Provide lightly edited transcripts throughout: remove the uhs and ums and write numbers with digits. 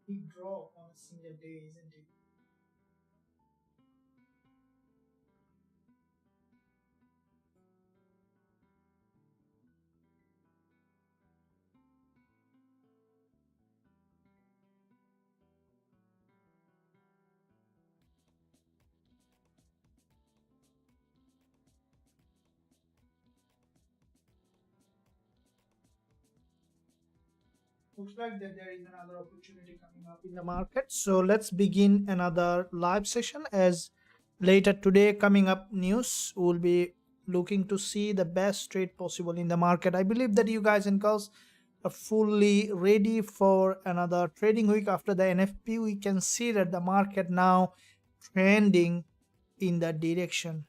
big drop on a single day, isn't it? Looks like that there is another opportunity coming up in the market. So let's begin another live session. As later today coming up news, we'll be looking to see the best trade possible in the market. I believe that you guys and girls are fully ready for another trading week. After the NFP, we can see that the market now trending in that direction.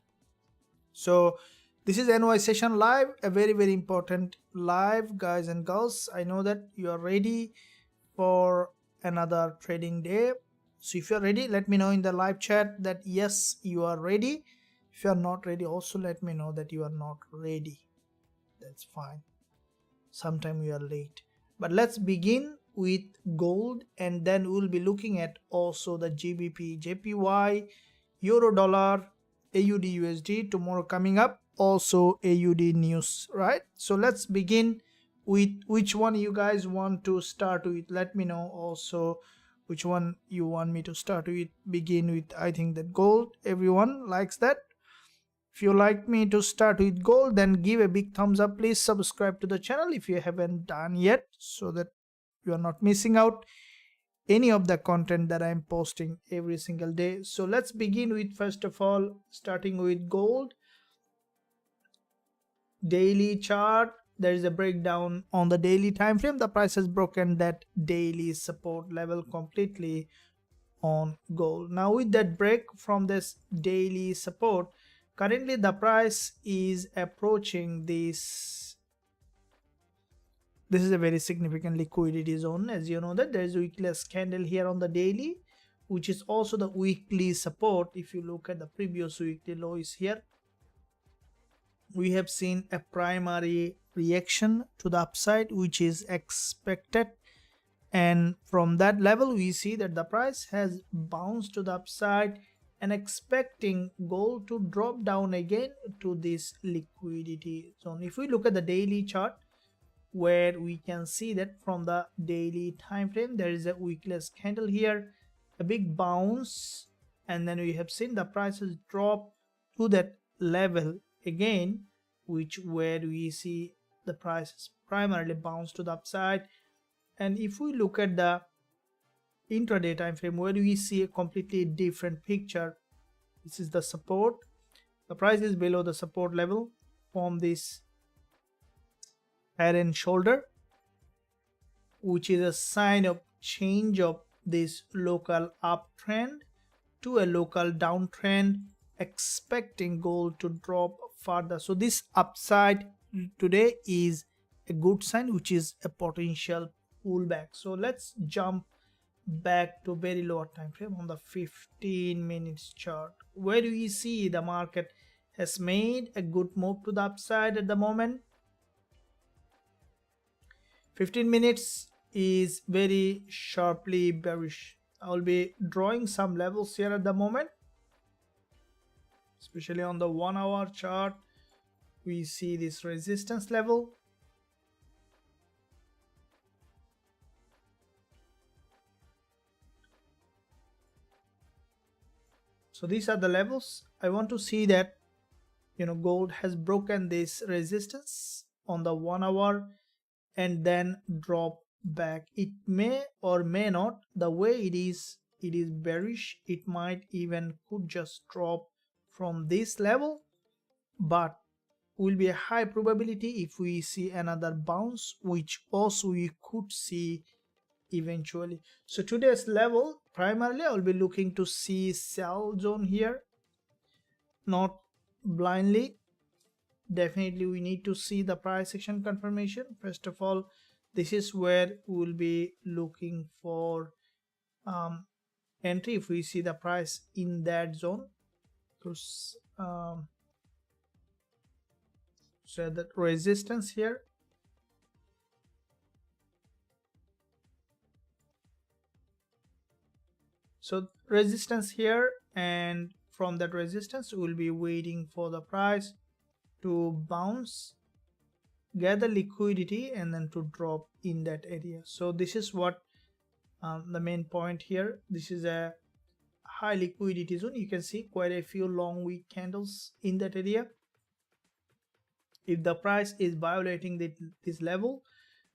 So this is NY session live, a very important live, guys and girls. I know that you are ready for another trading day. So if you're ready, let me know in the live chat that yes, you are ready. If you are not ready, also let me know that you are not ready. That's fine. Sometime you are late. But let's begin with gold, and then we'll be looking at also the GBP, JPY, Euro dollar, AUD USD tomorrow coming up, also AUD news, right? So let's begin with which one you guys want to start with. Let me know also which one you want me to start with. Begin with, I think that gold, everyone likes that. If you like me to start with gold, then give a big thumbs up. Please subscribe to the channel if you haven't done yet, so that you are not missing out any of the content that I'm posting every single day. So let's begin with, first of all, starting with gold. Daily chart, there is a breakdown on the daily time frame. The price has broken that daily support level completely on gold. Now with that break from this daily support, currently the price is approaching this is a very significant liquidity zone. As you know that there is a weekly candle here on the daily, which is also the weekly support. If you look at the previous weekly low is here, we have seen a primary reaction to the upside, which is expected, and from that level we see that the price has bounced to the upside and expecting gold to drop down again to this liquidity zone. If we look at the daily chart, where we can see that from the daily time frame there is a weekly candle here, a big bounce, and then we have seen the prices drop to that level again, which where we see the prices primarily bounce to the upside. And if we look at the intraday time frame, where we see a completely different picture, this is the support. The price is below the support level from this head and shoulder, which is a sign of change of this local uptrend to a local downtrend, expecting gold to drop further. So this upside today is a good sign, which is a potential pullback. So let's jump back to very lower time frame on the 15 minutes chart, where we see the market has made a good move to the upside at the moment. 15 minutes is very sharply bearish. I will be drawing some levels here at the moment, especially on the 1 hour chart. We see this resistance level. So these are the levels. I want to see that, gold has broken this resistance on the 1 hour and then drop back. It may or may not. The way it is bearish. It might even could just drop from this level, but will be a high probability if we see another bounce, which also we could see eventually. So today's level, primarily I will be looking to see sell zone here, not blindly. Definitely we need to see the price action confirmation. First of all, this is where we will be looking for entry if we see the price in that zone. So that resistance here, So resistance here, and from that resistance we'll be waiting for the price to bounce, gather liquidity, and then to drop in that area. So this is what the main point here. This is a high liquidity zone. You can see quite a few long wick candles in that area. If the price is violating this level,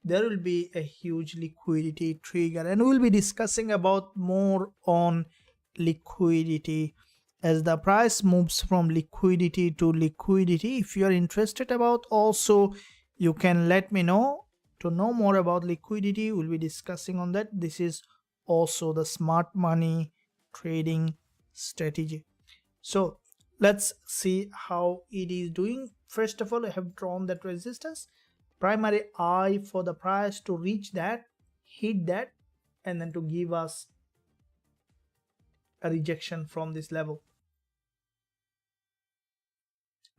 there will be a huge liquidity trigger, and we'll be discussing about more on liquidity as the price moves from liquidity to liquidity. If you are interested about, also you can let me know to know more about liquidity. We'll be discussing on that. This is also the smart money trading strategy. So let's see how it is doing. First of all, I have drawn that resistance, primary eye for the price to reach that, hit that, and then to give us a rejection from this level.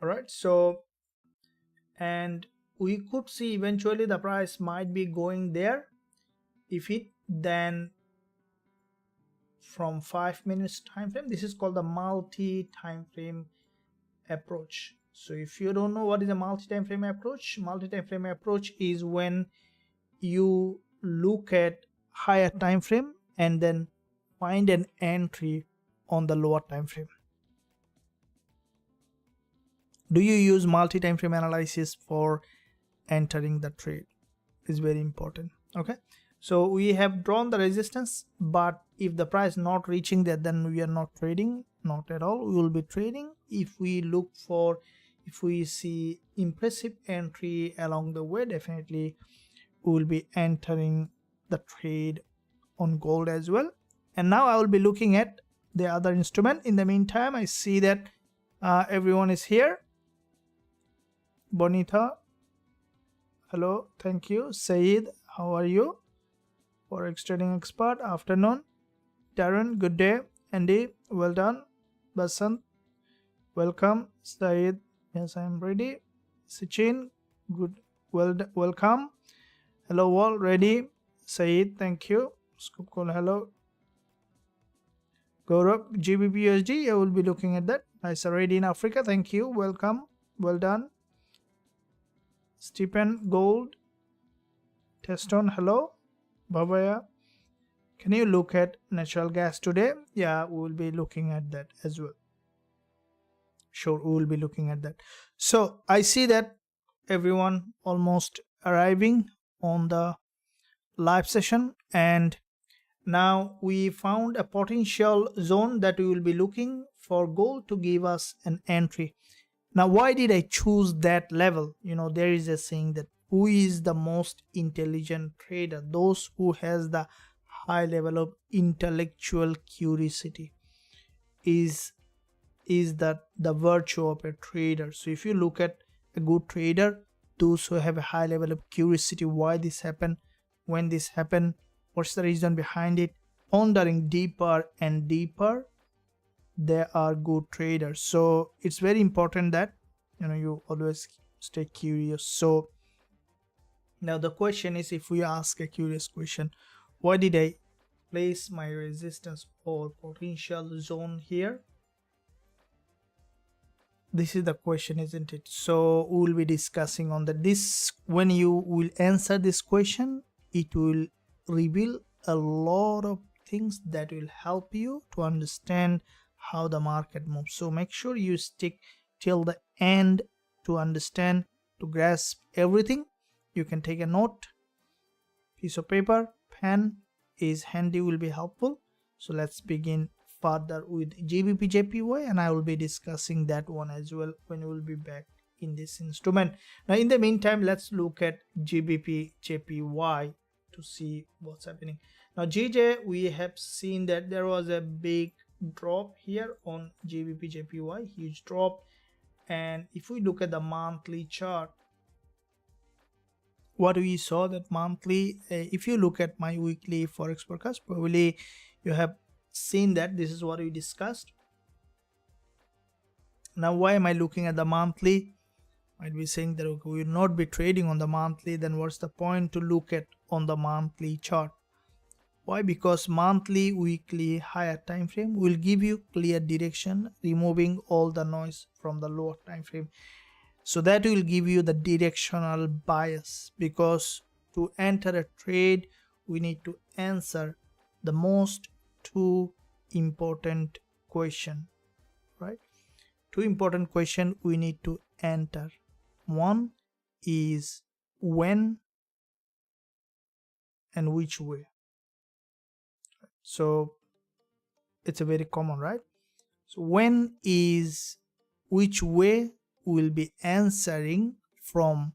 All right, so and we could see eventually the price might be going there. If it then from 5 minutes time frame, this is called the multi time frame approach. So if you don't know what is a multi time frame approach is when you look at higher time frame and then find an entry on the lower time frame. Do you use multi time frame analysis for entering the trade? Is very important. Okay, so we have drawn the resistance, but if the price not reaching that, then we are not trading, not at all. We will be trading if we look for, if we see impressive entry along the way, definitely we will be entering the trade on gold as well. And now I will be looking at the other instrument. In the meantime, I see that everyone is here. Bonita, hello, thank you. Saeed, how are you? Forex trading expert, afternoon. Darren, good day. Andy, well done. Basant, welcome. Saeed, yes, I am ready. Sachin, good, welcome. Hello all, ready. Saeed, thank you. Scoop call, hello. Gaurav, Gbpusd, I will be looking at that. Nice, ready in Africa, thank you. Welcome, well done. Stephen Gold, Teston, hello. Babaya, can you look at natural gas today? Yeah, we will be looking at that as well. Sure, we will be looking at that. So I see that everyone almost arriving on the live session, and now we found a potential zone that we will be looking for gold to give us an entry. Now, why did I choose that level? You know, there is a saying that who is the most intelligent trader? Those who has the high level of intellectual curiosity is the virtue of a trader. So if you look at a good trader, those who have a high level of curiosity, why this happened, when this happened, what's the reason behind it, pondering deeper and deeper, they are good traders. So it's very important that you always stay curious. So now the question is, if we ask a curious question, why did I place my resistance or potential zone here? This is the question, isn't it? So we will be discussing on that. This, when you will answer this question, it will reveal a lot of things that will help you to understand how the market moves. So make sure you stick till the end to understand, to grasp everything. You can take a note, piece of paper, pen is handy, will be helpful. So let's begin further with Gbpusd, and I will be discussing that one as well when we will be back in this instrument. Now in the meantime, let's look at Gbpusd to see what's happening. Now GJ, we have seen that there was a big drop here on Gbpusd, huge drop. And if we look at the monthly chart, what we saw that monthly, if you look at my weekly forex forecast, probably you have seen that this is what we discussed. Now why am I looking at the monthly? Might be saying that okay, we will not be trading on the monthly, then what's the point to look at on the monthly chart? Why? Because monthly, weekly, higher time frame will give you clear direction, removing all the noise from the lower time frame. So that will give you the directional bias, because to enter a trade we need to answer the most two important question, right? Two important question we need to enter. One is when and which way. So it's a very common, right? So when is which way will be answering from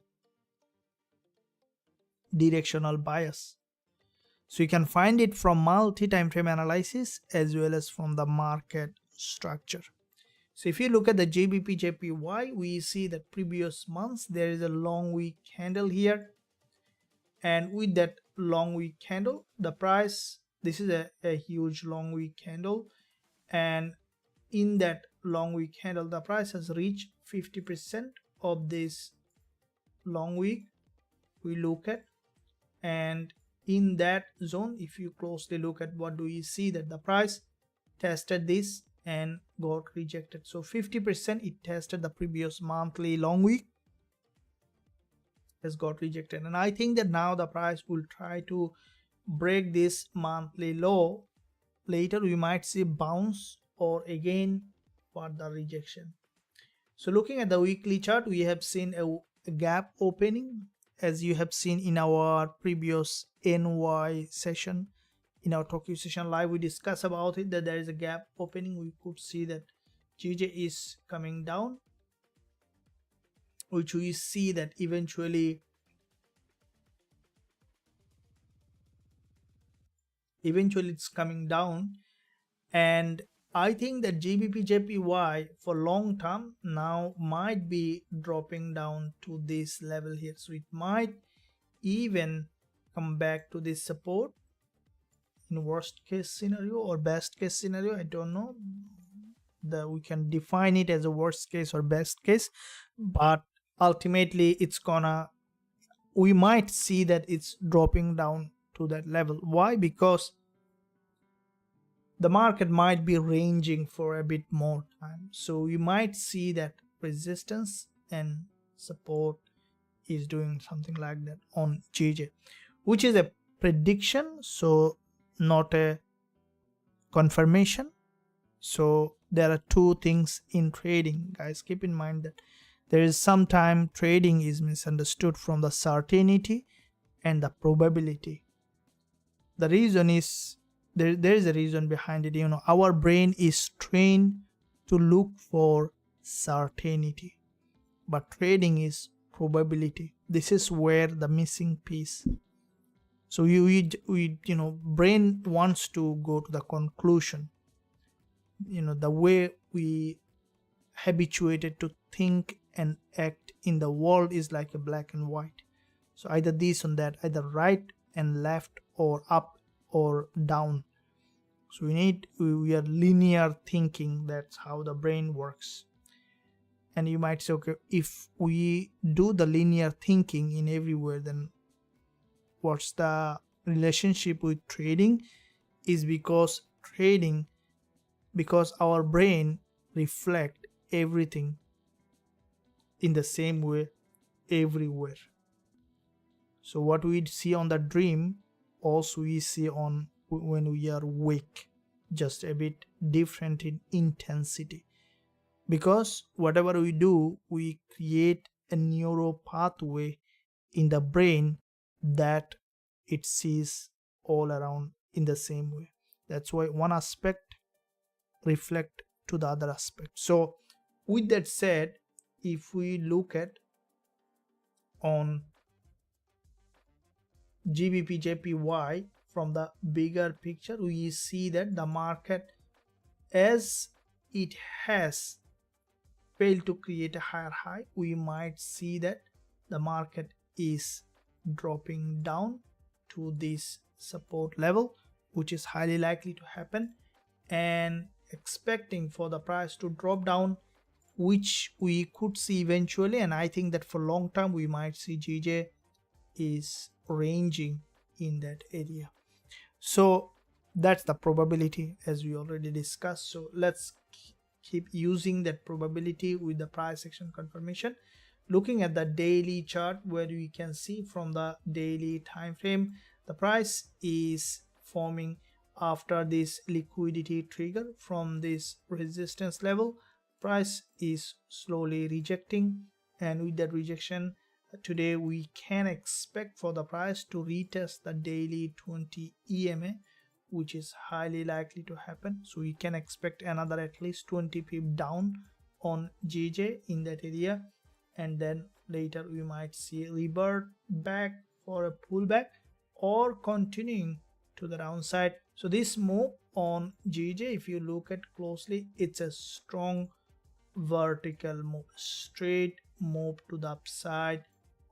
directional bias. So you can find it from multi-time frame analysis as well as from the market structure. So if you look at the Gbpsd, we see that previous months there is a long wick candle here, and with that long wick candle, the price, this is a huge long wick candle, and in that long wick candle the price has reached 50% of this long wick we look at. And in that zone, if you closely look at, what do you see? That the price tested this and got rejected. So 50% it tested the previous monthly long wick, has got rejected, and I think that now the price will try to break this monthly low. Later we might see bounce or again further rejection. So looking at the weekly chart, we have seen a gap opening, as you have seen in our previous NY session. In our Tokyo session live, we discussed about it, that there is a gap opening. We could see that GJ is coming down, which we see that eventually it's coming down. And I think that Gbpsd for long term now might be dropping down to this level here. So it might even come back to this support in worst case scenario or best case scenario. I don't know that we can define it as a worst case or best case, but ultimately we might see that it's dropping down to that level. Why? Because the market might be ranging for a bit more time. So you might see that resistance and support is doing something like that on GJ, which is a prediction, so not a confirmation. So there are two things in trading, guys. Keep in mind that there is sometimes trading is misunderstood from the certainty and the probability. The reason is there is a reason behind it. Our brain is trained to look for certainty, but trading is probability. This is where the missing piece. So brain wants to go to the conclusion. The way we habituated to think and act in the world is like a black and white. So either this or that, either right and left or up or down. So we are linear thinking. That's how the brain works. And you might say, okay, if we do the linear thinking in everywhere, then what's the relationship with trading? Is because our brain reflect everything in the same way everywhere. So what we see on the dream also we see on when we are awake, just a bit different in intensity, because whatever we do, we create a neural pathway in the brain that it sees all around in the same way. That's why one aspect reflect to the other aspect. So with that said, if we look at on Gbpsd from the bigger picture, we see that the market, as it has failed to create a higher high, we might see that the market is dropping down to this support level, which is highly likely to happen, and expecting for the price to drop down, which we could see eventually. And I think that for long term we might see GJ is ranging in that area. So that's the probability as we already discussed. So let's keep using that probability with the price action confirmation. Looking at the daily chart, where we can see from the daily time frame, the price is forming after this liquidity trigger from this resistance level. Price is slowly rejecting, and with that rejection, today we can expect for the price to retest the daily 20 EMA, which is highly likely to happen. So we can expect another at least 20 pip down on GJ in that area, and then later we might see a revert back for a pullback or continuing to the downside. So this move on GJ, if you look at closely, it's a strong vertical move, straight move to the upside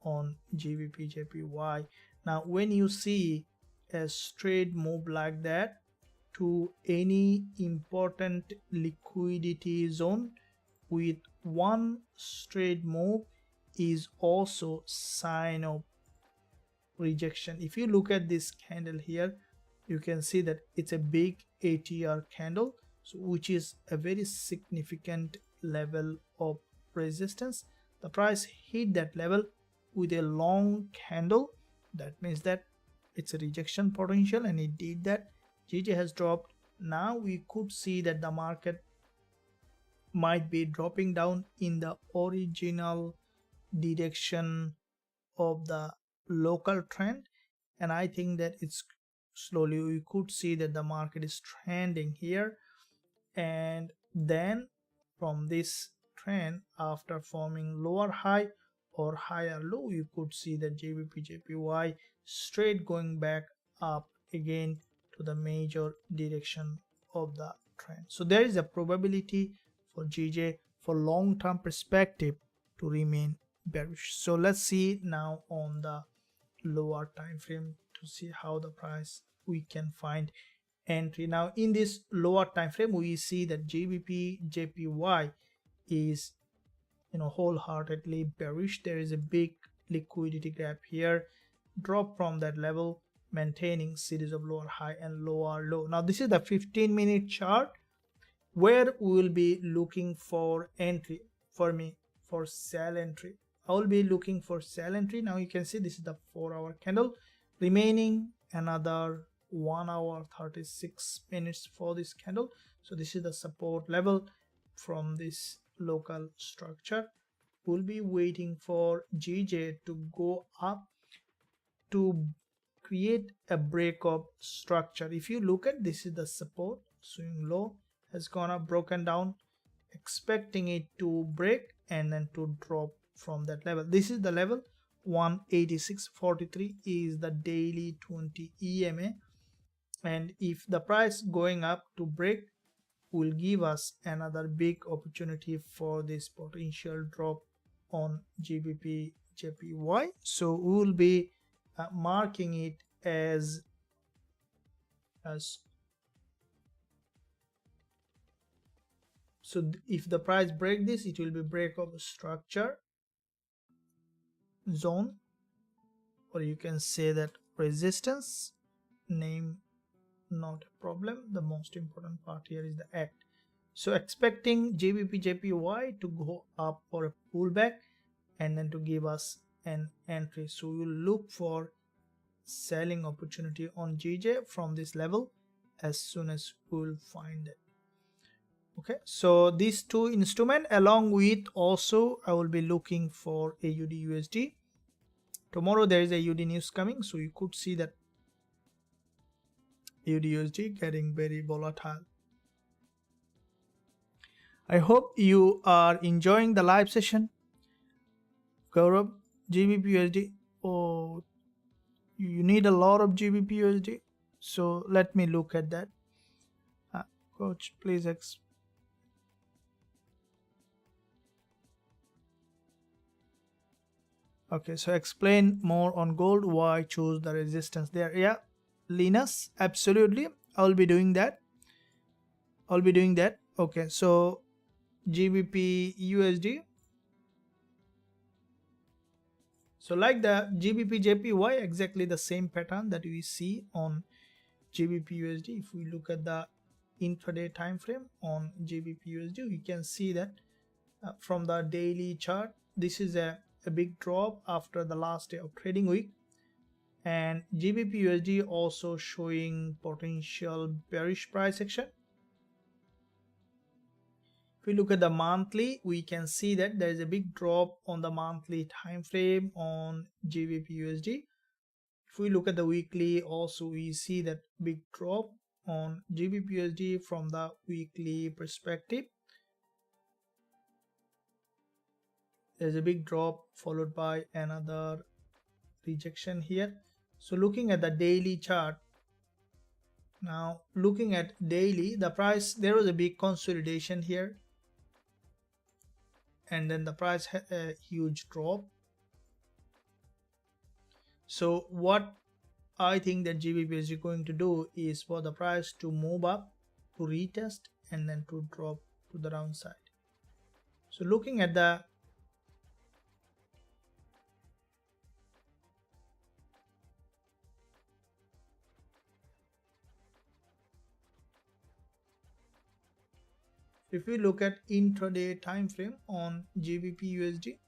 on GBP/JPY. Now when you see a straight move like that to any important liquidity zone with one straight move is also sign of rejection. If you look at this candle here, you can see that it's a big ATR candle, so which is a very significant level of resistance. The price hit that level with a long candle. That means that it's a rejection potential, and it did that. GJ has dropped. Now we could see that the market might be dropping down in the original direction of the local trend, and I think that it's slowly, we could see that the market is trending here, and then from this trend, after forming lower high or higher low, you could see that GBP/JPY straight going back up again to the major direction of the trend. So there is a probability for GJ for long-term perspective to remain bearish. So let's see now on the lower time frame to see how the price we can find entry. Now in this lower time frame, we see that GBP/JPY is wholeheartedly bearish. There is a big liquidity gap here, drop from that level, maintaining series of lower high and lower low. Now this is the 15-minute chart where we will be looking for entry. For me, for sell entry, I will be looking for sell entry. Now you can see this is the 4-hour candle, remaining another 1 hour 36 minutes for this candle. So this is the support level from this local structure. We'll be waiting for GJ to go up to create a breakup structure. If you look at, this is the support, swing low has gone up, broken down, expecting it to break and then to drop from that level. This is the level 186.43 is the daily 20 EMA, and if the price going up to break will give us another big opportunity for this potential drop on GBP/JPY. So we will be marking it as so if the price break this, it will be break of structure zone, or you can say that resistance name, not a problem. The most important part here is the act. So expecting GBP/JPY to go up for a pullback and then to give us an entry. So we will look for selling opportunity on GJ from this level as soon as we will find it. Okay, so these two instruments, along with also I will be looking for AUD/USD. Tomorrow there is a AUD news coming, so you could see that AUD/USD getting very volatile. I hope you are enjoying the live session. Gaurav, GBP/USD. Oh, you need a lot of GBP/USD. So let me look at that. Coach, please okay, so explain more on gold, why choose the resistance there. Yeah, Linus, absolutely, I'll be doing that. Okay, so GBP/USD. So like the GBP/JPY, exactly the same pattern that we see on GBPUSD. If we look at the intraday time frame on GBPUSD, we can see that from the daily chart, this is a big drop after the last day of trading week, and GBPUSD also showing potential bearish price action. If we look at the monthly, we can see that there is a big drop on the monthly time frame on GBPUSD. If we look at the weekly, also we see that big drop on GBPUSD from the weekly perspective. There's a big drop followed by another rejection here. So looking at the daily chart, now looking at daily, the price, there was a big consolidation here, and then the price had a huge drop. So what I think that GBP is going to do is for the price to move up, to retest, and then to drop to the downside. So looking at the if we look at intraday time frame on GBPUSD,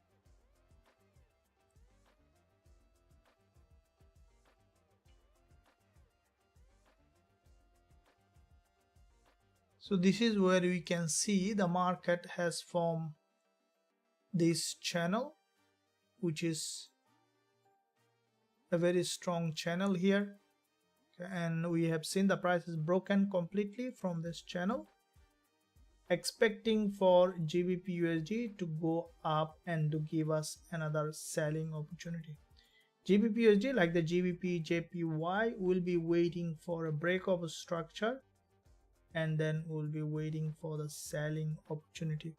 so this is where we can see the market has formed this channel, which is a very strong channel here, and we have seen the price is broken completely from this channel, expecting for GBPUSD to go up and to give us another selling opportunity. GBPUSD, like the Gbpujpy, will be waiting for a break of a structure, and then we'll be waiting for the selling opportunity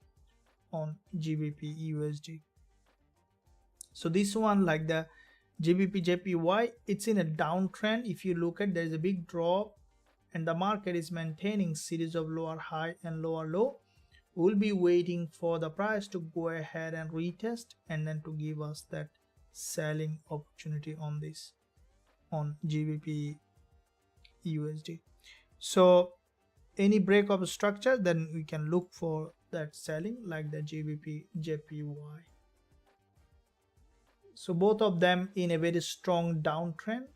on GBPUSD. So this one, like the Gbpujpy, it's in a downtrend. If you look at, there's a big drop and the market is maintaining series of lower high and lower low. We'll be waiting for the price to go ahead and retest, and then to give us that selling opportunity on this, on GBPUSD. So any break of structure, then we can look for that selling, like the Gbpujpy. So both of them in a very strong downtrend.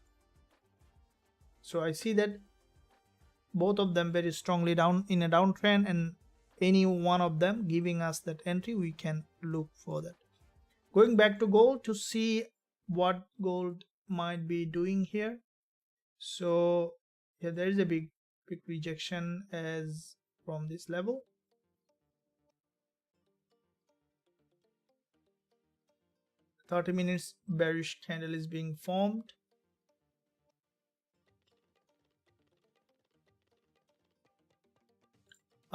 So I see that both of them very strongly down in a downtrend, and any one of them giving us that entry, we can look for that. Going back to gold to see what gold might be doing here. So yeah, there is a big rejection as from this level. "30 minutes bearish candle is being formed.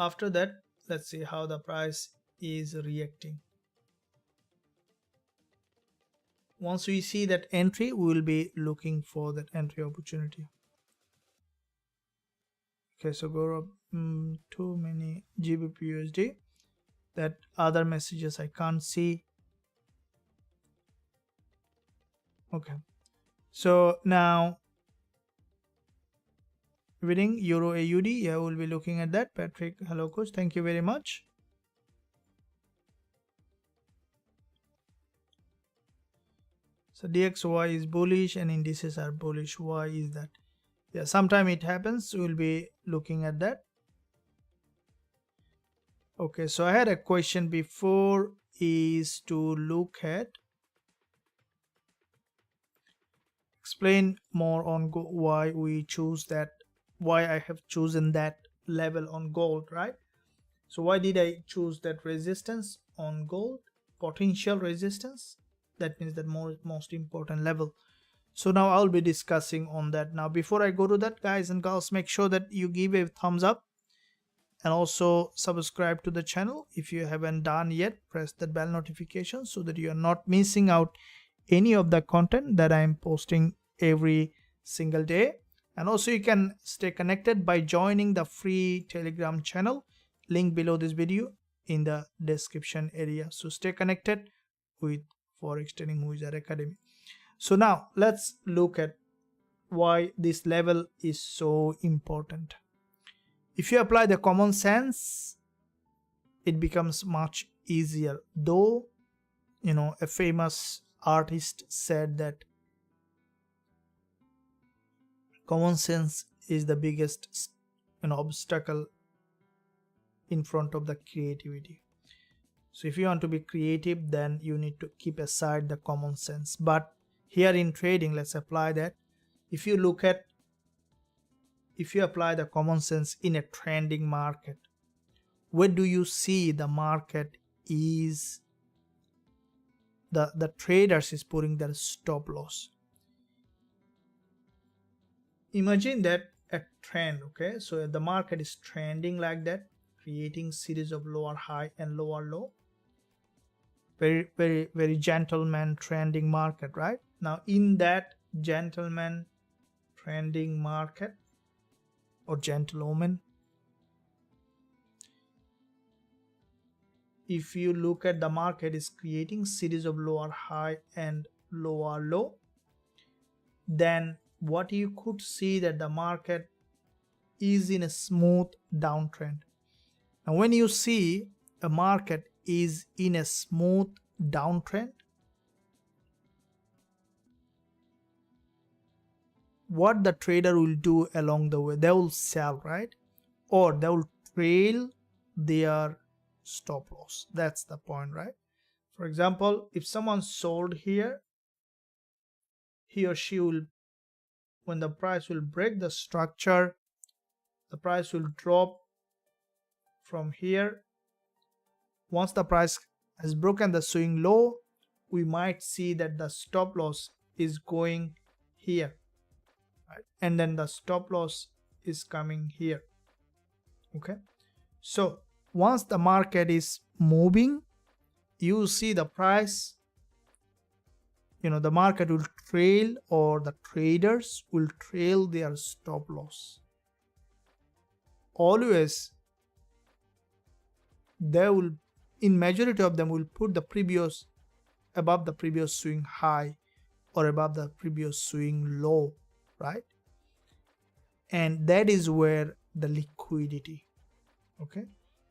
After that, let's see how the price is reacting. Once we see that entry, we will be looking for that entry opportunity. Okay, so go up too many GBPUSD. That other messages I can't see. Okay, so now reading Euro AUD, yeah, we'll be looking at that. Patrick, hello coach, thank you very much. So DXY is bullish and indices are bullish. Why is that? Yeah, sometime it happens. We'll be looking at that. Okay, so I had a question before, is to look at, explain more on why we choose that, why I have chosen that level on gold, right? So why did I choose that resistance on gold, potential resistance? That means that most important level. So now I'll be discussing on that. Now before I go to that, guys and girls, make sure that you give a thumbs up and also subscribe to the channel. If you haven't done yet, press the bell notification so that you are not missing out any of the content that I am posting every single day. And also you can stay connected by joining the free Telegram channel, link below this video in the description area. So stay connected with Forex Trading Wizard Academy. So now let's look at why this level is so important. If you apply the common sense, it becomes much easier. Though, a famous artist said that common sense is the biggest obstacle in front of the creativity. So if you want to be creative, then you need to keep aside the common sense. But here in trading, let's apply that. If you apply the common sense in a trending market, where do you see the market is the traders is putting their stop loss? Imagine that a trend, okay? So the market is trending like that, creating series of lower high and lower low. Very, very, very gentleman trending market, right? Now in that gentleman trending market, or gentlewoman, if you look at the market is creating series of lower high and lower low, then what you could see that the market is in a smooth downtrend. And when you see a market is in a smooth downtrend, what the trader will do along the way, they will sell, right? Or they will trail their stop loss. That's the point, right? For example, if someone sold here, he or she will, when the price will break the structure, the price will drop from here. Once the price has broken the swing low, we might see that the stop loss is going here, right? And then the stop loss is coming here. Okay, so once the market is moving, you see the price, the market will trail, or the traders will trail their stop loss. Always they will, in majority of them, will put the previous above the previous swing high or above the previous swing low, right? And that is where the liquidity, okay?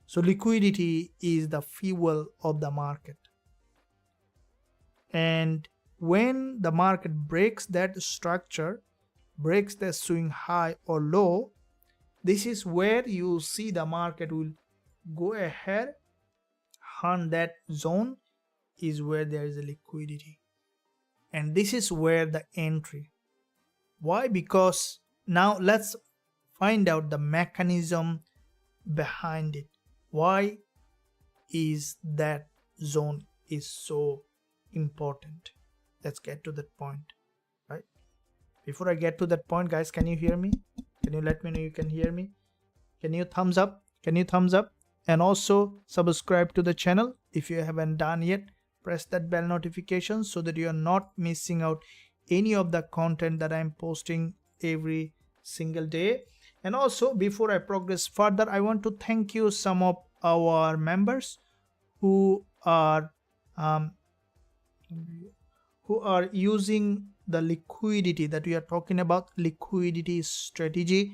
So liquidity is the fuel of the market. And when the market breaks that structure, breaks the swing high or low, this is where you see the market will go ahead, hunt that zone is where there is a liquidity. And this is where the entry. Why? Because now let's find out the mechanism behind it. Why is that zone is so important? Let's get to that point, right? Before I get to that point, guys, can you hear me? Can you let me know you can hear me? Can you thumbs up? Can you thumbs up? And also subscribe to the channel if you haven't done yet. Press that bell notification so that you are not missing out any of the content that I'm posting every single day. And also, before I progress further, I want to thank you some of our members who are using the liquidity that we are talking about, liquidity strategy,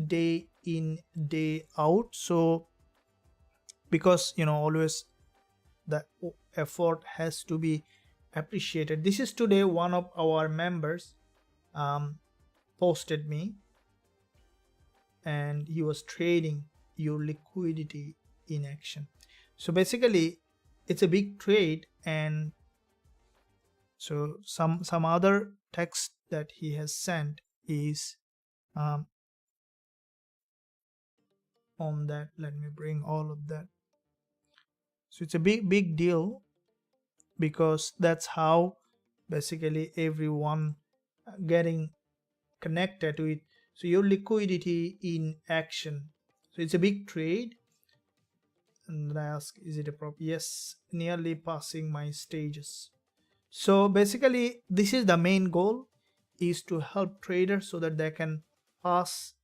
day in, day out. So because always the effort has to be appreciated. This is today one of our members posted me, and he was trading your liquidity in action. So basically it's a big trade, and so some other text that he has sent is on that. Let me bring all of that. So it's a big deal, because that's how basically everyone getting connected to it. So your liquidity in action. So it's a big trade. And I ask, is it a prop? Yes, nearly passing my stages. So basically this is the main goal, is to help traders so that they can pass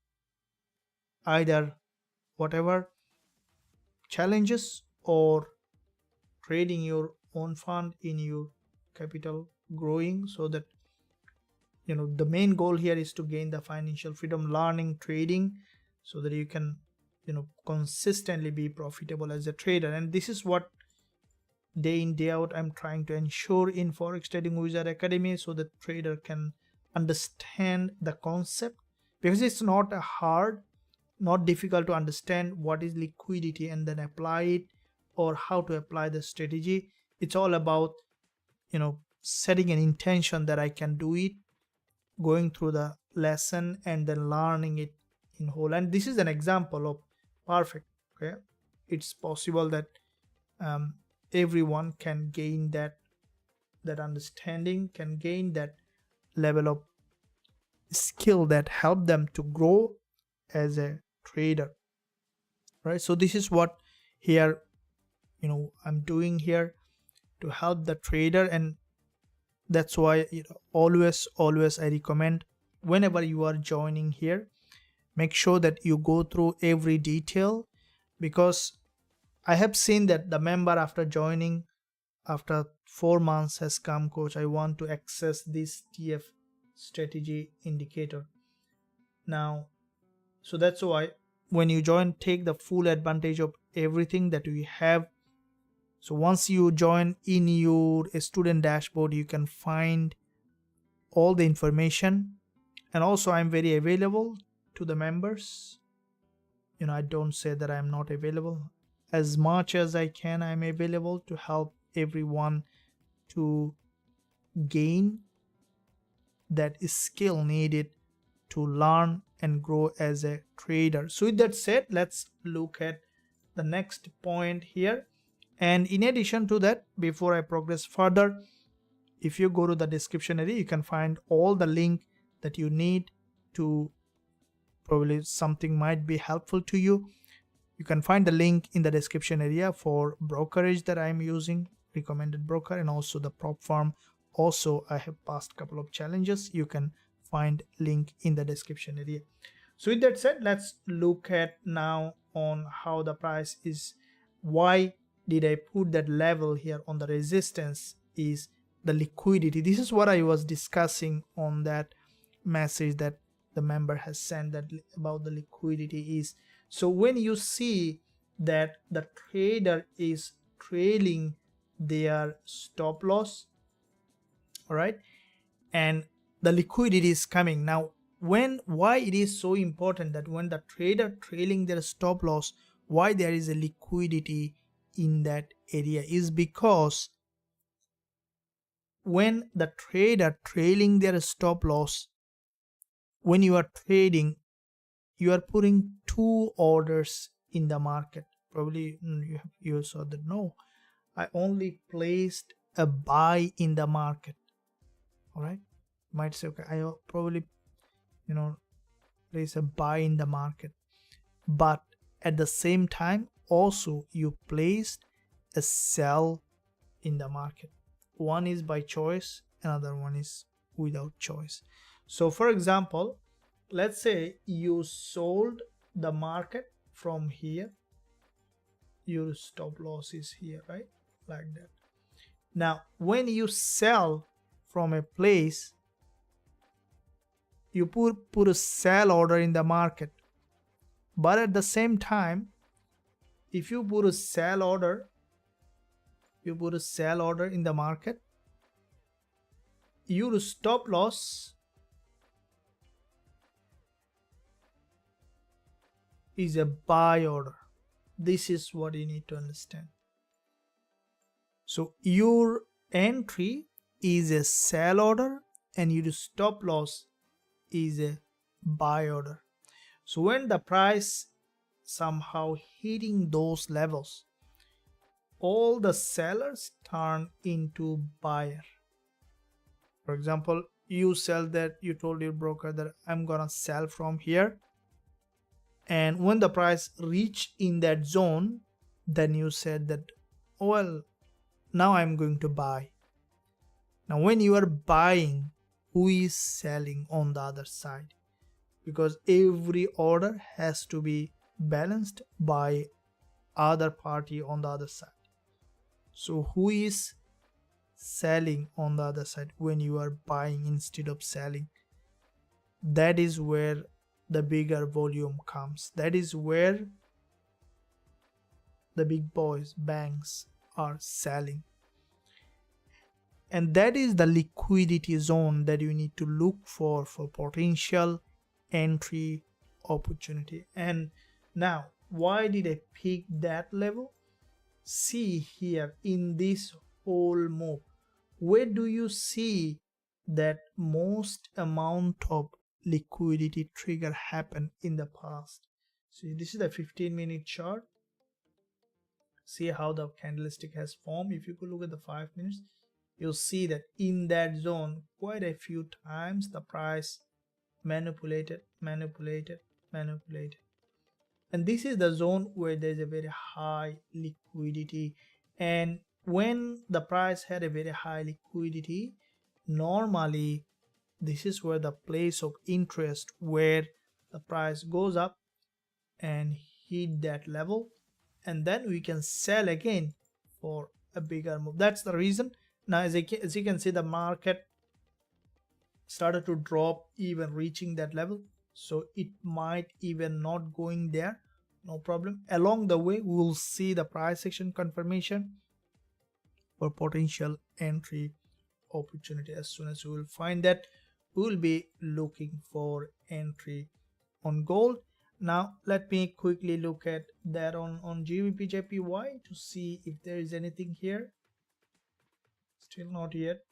either whatever challenges or trading your own fund in your capital growing, so that the main goal here is to gain the financial freedom, learning trading, so that you can consistently be profitable as a trader. And this is what day in day out I'm trying to ensure in Forex Trading Wizard Academy, so that trader can understand the concept, because it's not not difficult to understand what is liquidity and then apply it, or how to apply the strategy. It's all about setting an intention that I can do it, going through the lesson and then learning it in whole. And this is an example of perfect. Okay, it's possible that everyone can gain that understanding, can gain that level of skill that help them to grow as a trader, right? So this is what here I'm doing here to help the trader. And that's why always I recommend, whenever you are joining here, make sure that you go through every detail, because I have seen that the member after joining after 4 months has come, coach, I want to access this TF strategy indicator now. So that's why when you join, take the full advantage of everything that we have. So once you join, in your student dashboard you can find all the information. And also I'm very available to the members. I don't say that I'm not available. As much as I can, I'm available to help everyone to gain that skill needed to learn and grow as a trader. So with that said, let's look at the next point here. And in addition to that, before I progress further, if you go to the description area, you can find all the link that you need to, probably something might be helpful to you. You can find the link in the description area for brokerage that I'm using, recommended broker, and also the prop firm. Also, I have passed a couple of challenges. You can find link in the description area. So with that said, let's look at now on how the price is. Why did I put that level here on the resistance? Is the liquidity. This is what I was discussing on that message that the member has sent, that about the liquidity is. So when you see that the trader is trailing their stop loss, all right, and the liquidity is coming now, why it is so important that when the trader trailing their stop loss, why there is a liquidity in that area, is because when the trader trailing their stop loss, when you are trading, you are putting 2 orders in the market. Probably you saw that. No, I only placed a buy in the market. All right, might say, okay, I probably place a buy in the market, but at the same time also you placed a sell in the market. One is by choice, another one is without choice. So for example, let's say you sold the market from here, your stop loss is here, right, like that. Now when you sell from a place, you put a sell order in the market, but at the same time, if you put a sell order, in the market, your stop loss is a buy order. This is what you need to understand. So your entry is a sell order and your stop loss is a buy order. So when the price somehow hitting those levels, all the sellers turn into buyer. For example, you sell that, you told your broker that I'm gonna sell from here, and when the price reach in that zone, then you said that, oh, well, now I'm going to buy. Now when you are buying, who is selling on the other side? Because every order has to be balanced by other party on the other side. So who is selling on the other side when you are buying instead of selling? that is where the bigger volume comes. That is where the big boys, banks, are selling. And that is the liquidity zone that you need to look for potential entry opportunity. And now, why did I pick that level? See here in this whole move, where do you see that most amount of liquidity trigger happened in the past? So this is the 15-minute chart. See how the candlestick has formed. If you could look at the 5 minutes, you'll see that in that zone quite a few times the price manipulated. And this is the zone where there's a very high liquidity. And when the price had a very high liquidity, normally this is where the place of interest, where the price goes up and hit that level, and then we can sell again for a bigger move. That's the reason. Now as you can see, the market started to drop, even reaching that level, so it might even not going there. No problem. Along the way we will see the price action confirmation for potential entry opportunity. As soon as we will find that, we will be looking for entry on gold. Now let me quickly look at that on Gbpusd to see if there is anything here. Still not yet.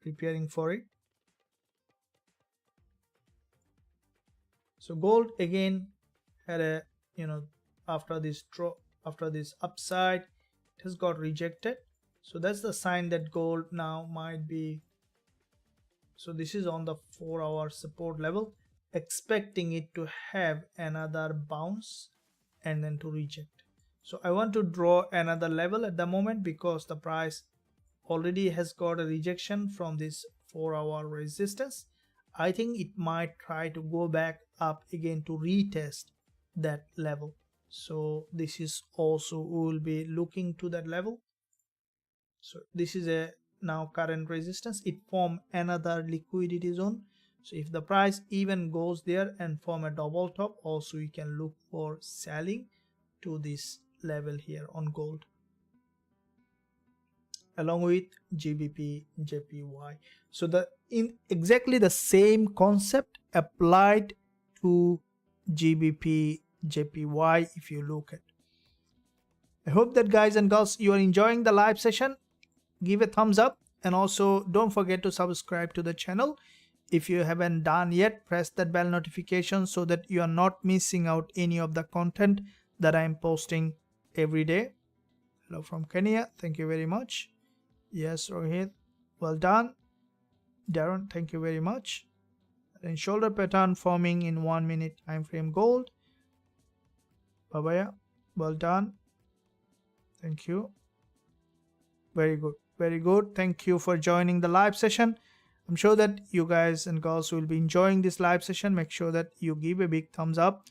Preparing for it. So gold again had a, after this drop, after this upside, it has got rejected. So that's the sign that gold now might be, so this is on the 4-hour support level, expecting it to have another bounce and then to reject. So I want to draw another level at the moment because the price already has got a rejection from this 4-hour resistance. I think it might try to go back up again to retest that level. So this is also, we will be looking to that level. So this is a now current resistance. It form another liquidity zone. So if the price even goes there and form a double top, also we can look for selling to this level here on gold, along with Gbpusd. So in exactly the same concept applied to Gbpusd if you look at. I hope that guys and girls, you are enjoying the live session. Give a thumbs up, and also don't forget to subscribe to the channel. If you haven't done yet, press that bell notification so that you are not missing out any of the content that I am posting every day. Hello from Kenya, thank you very much. Yes, Rohit, well done. Darren, thank you very much. And shoulder pattern forming in 1 minute time frame gold. Babaya, well done. Thank you. Very good, very good. Thank you for joining the live session. I'm sure that you guys and girls will be enjoying this live session. Make sure that you give a big thumbs up,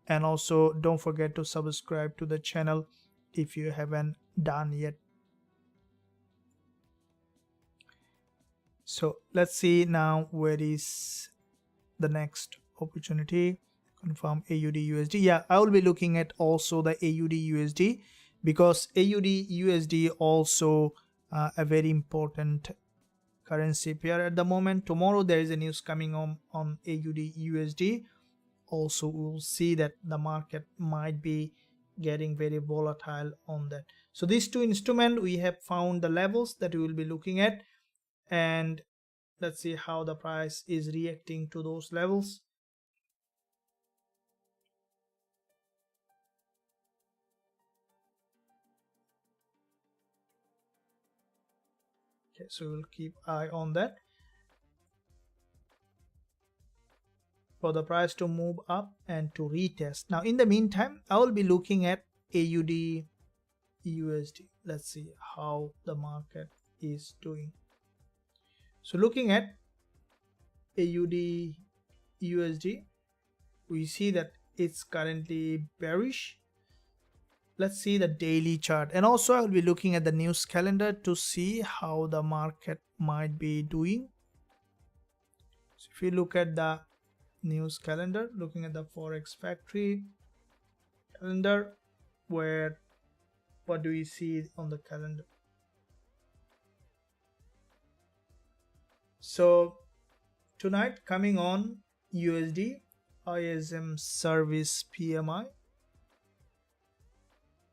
and also don't forget to subscribe to the channel if you haven't done yet. So let's see now where is the next opportunity. Confirm AUD USD. Yeah, I will be looking at also the AUD USD, because AUD USD also a very important currency pair at the moment. Tomorrow there is a news coming on AUD USD. Also we will see that the market might be getting very volatile on that. So these two instruments, we have found the levels that we will be looking at, and let's see how the price is reacting to those levels. Okay, so we'll keep eye on that for the price to move up and to retest. Now in the meantime, I will be looking at AUD USD. Let's see how the market is doing. So looking at AUD USD, we see that it's currently bearish. Let's see the daily chart, and also I will be looking at the news calendar to see how the market might be doing. So if you look at the news calendar, looking at the Forex factory calendar, where what do we see on the calendar? So tonight coming on USD ISM service PMI,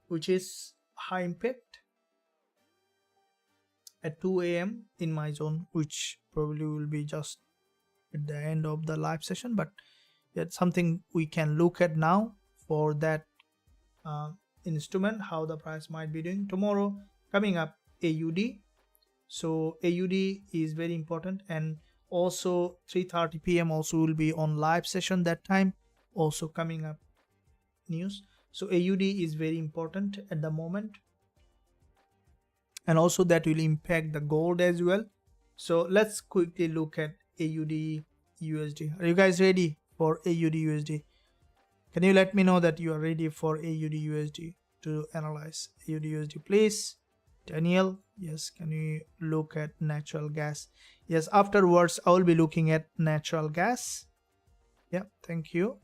which is high impact at 2 a.m. in my zone, which probably will be just at the end of the live session, but it's something we can look at now for that instrument, how the price might be doing. Tomorrow coming up AUD, so AUD is very important, and also 3:30 p.m. also will be on live session that time, also coming up news. So AUD is very important at the moment, and also that will impact the gold as well. So let's quickly look at AUD USD. Are you guys ready for AUD USD? Can you let me know that you are ready for AUD USD to analyze AUD USD, please? Daniel, yes. Can you look at natural gas? Yes, afterwards I will be looking at natural gas. Yeah, thank you.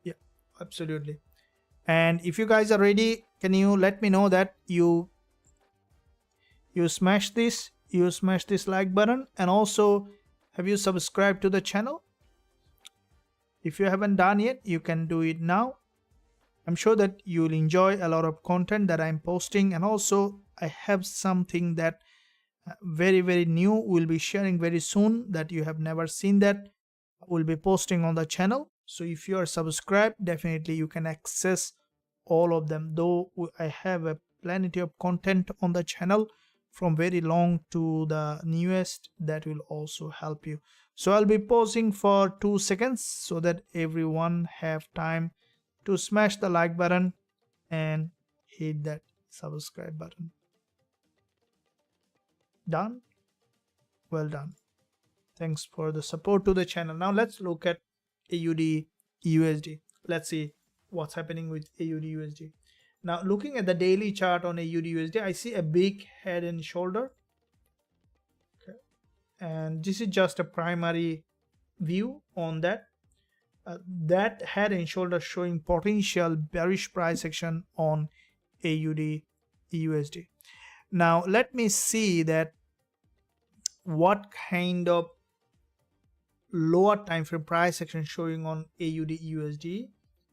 Yeah, absolutely. And if you guys are ready, can you let me know that you smash this like button, and also have you subscribed to the channel? If you haven't done yet, you can do it now. I'm sure that you'll enjoy a lot of content that I'm posting, and also I have something that very new we'll be sharing very soon that you have never seen, that we'll be posting on the channel. So if you are subscribed, definitely you can access all of them, though I have a plenty of content on the channel from very long to the newest that will also help you. So I'll be pausing for 2 seconds so that everyone have time to smash the like button and hit that subscribe button. Done? Well done. Thanks for the support to the channel. Now let's look at AUD USD. Let's see what's happening with AUD USD. Now looking at the daily chart on AUD USD, I see a big head and shoulder. Okay. And this is just a primary view on that. That head and shoulder showing potential bearish price action on AUD USD. Now let me see that what kind of lower time frame price action showing on AUD USD.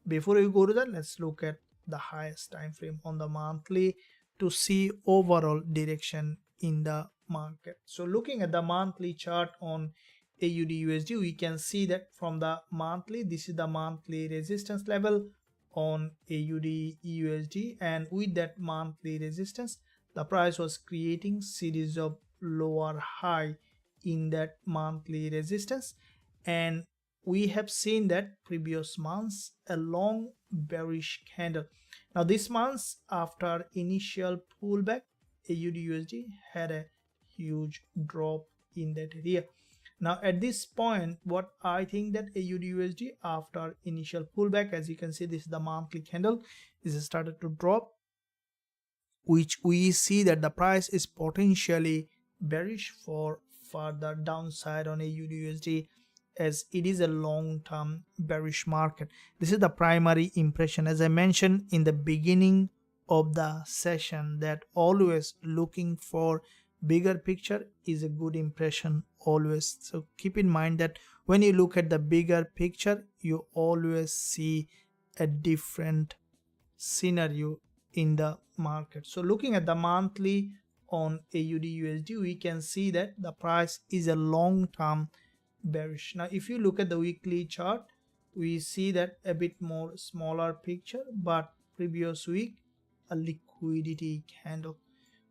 Before we go to that, let's look at the highest time frame on the monthly to see overall direction in the market. So looking at the monthly chart on AUD USD, we can see that from the monthly, this is the monthly resistance level on AUD USD, and with that monthly resistance, the price was creating series of lower high in that monthly resistance, and we have seen that previous months a long bearish candle. Now this month, after initial pullback, AUD USD had a huge drop in that area. Now at this point, what I think that AUD USD after initial pullback, as you can see, this is the monthly candle, is started to drop, which we see that the price is potentially bearish for further downside on AUD USD, as it is a long-term bearish market. This is the primary impression, as I mentioned in the beginning of the session, that always looking for bigger picture is a good impression always. So keep in mind that when you look at the bigger picture, you always see a different scenario in the market. So looking at the monthly on AUD USD, we can see that the price is a long-term bearish. Now if you look at the weekly chart, we see that a bit more smaller picture, but previous week a liquidity candle,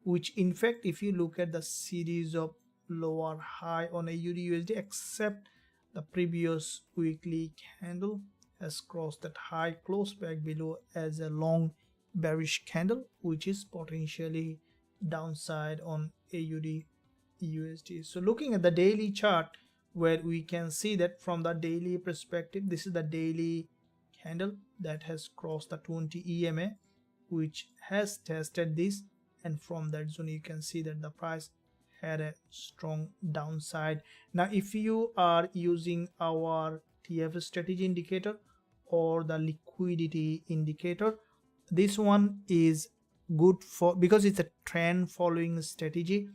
which in fact if you look at the series of lower high on AUD USD, except the previous weekly candle has crossed that high, close back below as a long bearish candle, which is potentially downside on AUD USD. So looking at the daily chart, where we can see that from the daily perspective, this is the daily candle that has crossed the 20 EMA, which has tested this, and from that zone you can see that the price had a strong downside. Now if you are using our TF strategy indicator or the liquidity indicator, this one is good for, because it's a trend following strategy.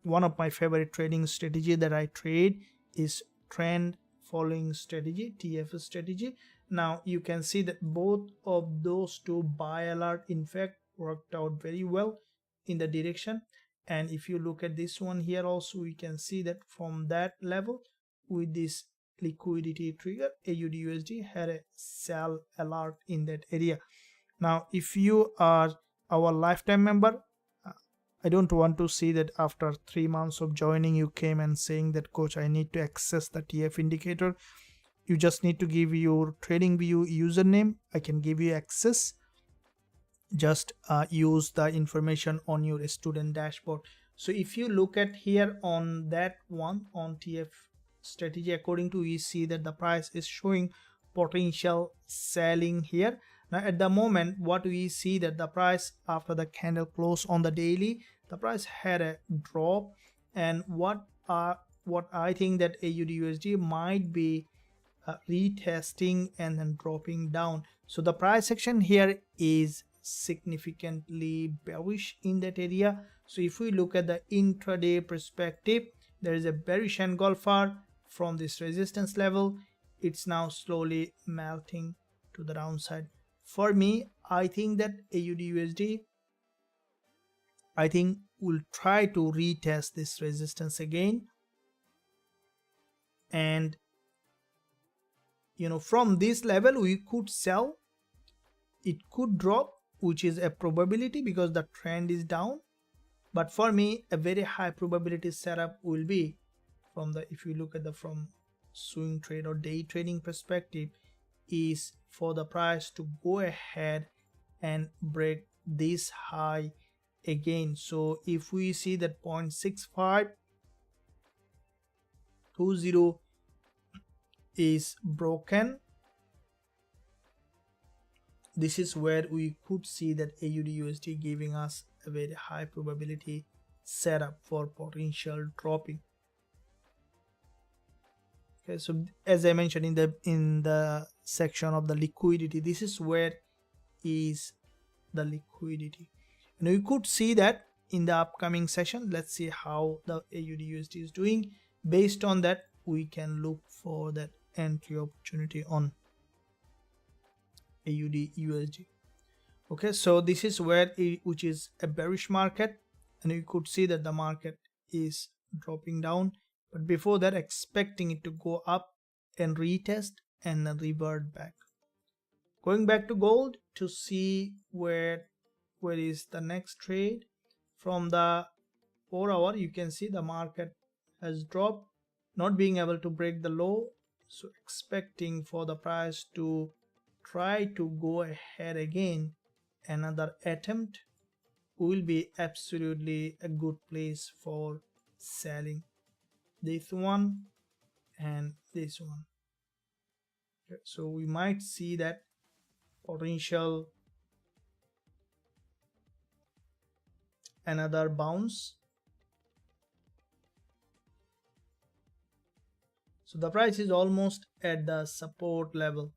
One of my favorite trading strategy that I trade is trend following strategy, TF strategy. Now you can see that both of those two buy alert in fact worked out very well in the direction. And if you look at this one here also, we can see that from that level with this liquidity trigger, AUD/USD had a sell alert in that area. Now if you are our lifetime member, I don't want to see that after 3 months of joining you came and saying that, coach, I need to access the TF indicator. You just need to give your TradingView username. I can give you access. Just use the information on your student dashboard. So if you look at here on that one, on TF strategy, according to, we see that the price is showing potential selling here. Now at the moment, what we see that the price after the candle close on the daily, the price had a drop. And what I think that AUD/USD might be retesting and then dropping down. So the price action here is significantly bearish in that area. So if we look at the intraday perspective, there is a bearish engulfer from this resistance level. It's now slowly melting to the downside. For me, I think that AUD/USD, I think will try to retest this resistance again, and from this level we could sell. It could drop, which is a probability because the trend is down. But for me, a very high probability setup will be from the, if you look at the from swing trade or day trading perspective, is for the price to go ahead and break this high again. So if we see that 0.6520 is broken, this is where we could see that AUD/USD giving us a very high probability setup for potential dropping. Okay, so as I mentioned in the section of the liquidity, this is where is the liquidity, and we could see that in the upcoming session. Let's see how the AUD/USD is doing. Based on that, we can look for that entry opportunity on AUD/USD. Okay, so this is where which is a bearish market, and you could see that the market is dropping down, but before that expecting it to go up and retest and then revert back. Going back to gold to see where is the next trade. From the 4-hour, you can see the market has dropped, not being able to break the low. So expecting for the price to try to go ahead again, another attempt will be absolutely a good place for selling. This one and this one. Okay, so we might see that potential another bounce. So the price is almost at the support level.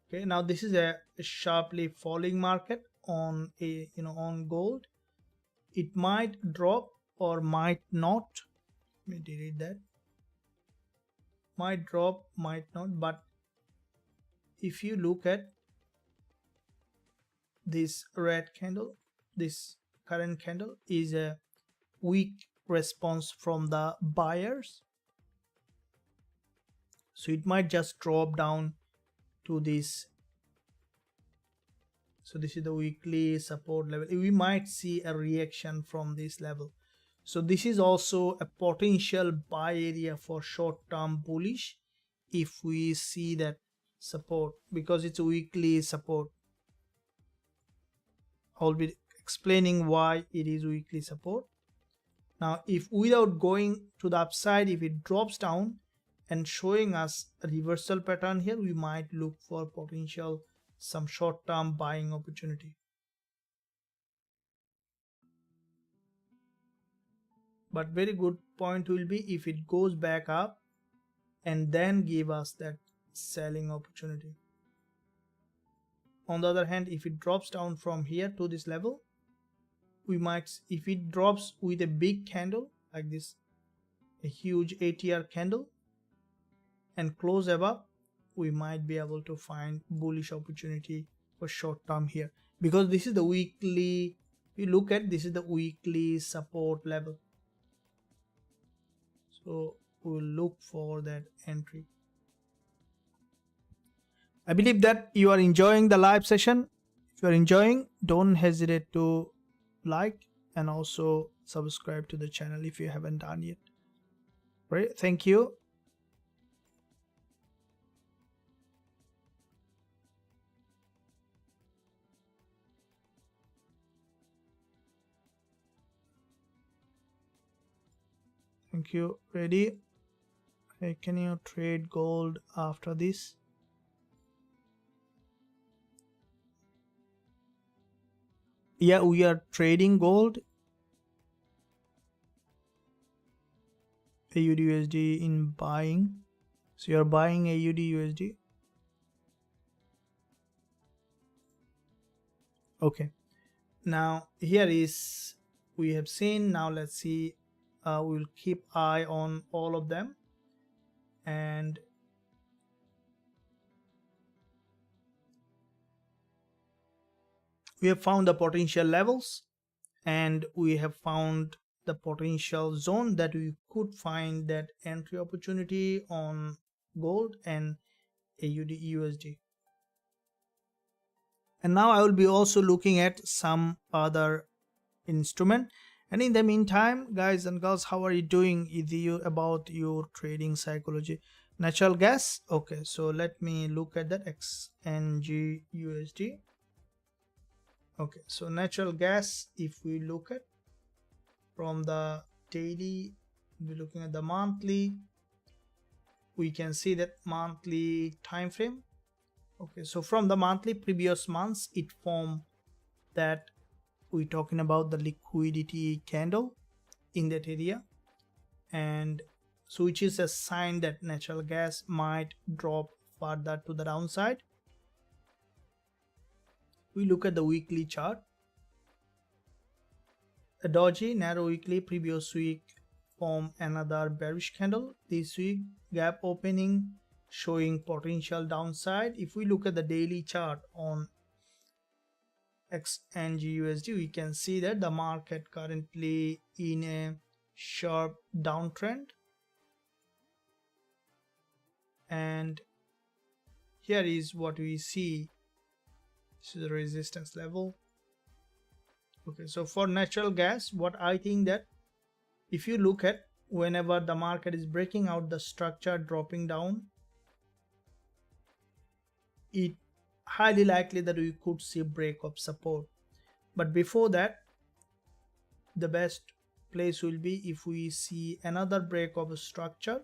Okay, now this is a sharply falling market on a on gold. It might drop or might not. Let me delete that. Might drop, might not. But if you look at this red candle, this current candle is a weak response from the buyers. So it might just drop down to this. So this is the weekly support level. We might see a reaction from this level. So this is also a potential buy area for short-term bullish if we see that support, because it's a weekly support. I'll be explaining why it is weekly support. Now if without going to the upside, if it drops down and showing us a reversal pattern here, we might look for potential some short-term buying opportunity. But very good point will be if it goes back up and then give us that selling opportunity. On the other hand, if it drops down from here to this level, we might, if it drops with a big candle like this, a huge ATR candle, and close above, we might be able to find bullish opportunity for short term here, because this is the weekly, you look at, this is the weekly support level. So we'll look for that entry. I believe that you are enjoying the live session. If you are enjoying, don't hesitate to like and also subscribe to the channel if you haven't done yet. Right? Thank you. Thank you. Ready? Hey, can you trade gold after this? Yeah, we are trading gold, AUD USD in buying. So you are buying AUD USD. Okay. Now here is, we have seen. Now let's see. We'll keep eye on all of them, and we have found the potential levels, and we have found the potential zone that we could find that entry opportunity on gold and AUD USD. And now I will be also looking at some other instrument. And in the meantime, guys and girls, how are you doing about your trading psychology? Natural gas. Okay, so let me look at that XNG USD. Okay, so natural gas, if we look at from the daily, we're looking at the monthly, we can see that monthly time frame. Okay, so from the monthly previous months, it formed that we're talking about the liquidity candle in that area, and so which is a sign that natural gas might drop further to the downside. We look at the weekly chart. A doji narrow weekly previous week formed another bearish candle. This week gap opening showing potential downside. If we look at the daily chart on XNG USD, we can see that the market currently in a sharp downtrend, and here is what we see. This is the resistance level. Okay, so for natural gas, what I think that if you look at whenever the market is breaking out the structure, dropping down, it highly likely that we could see break of support. But before that, the best place will be if we see another break of a structure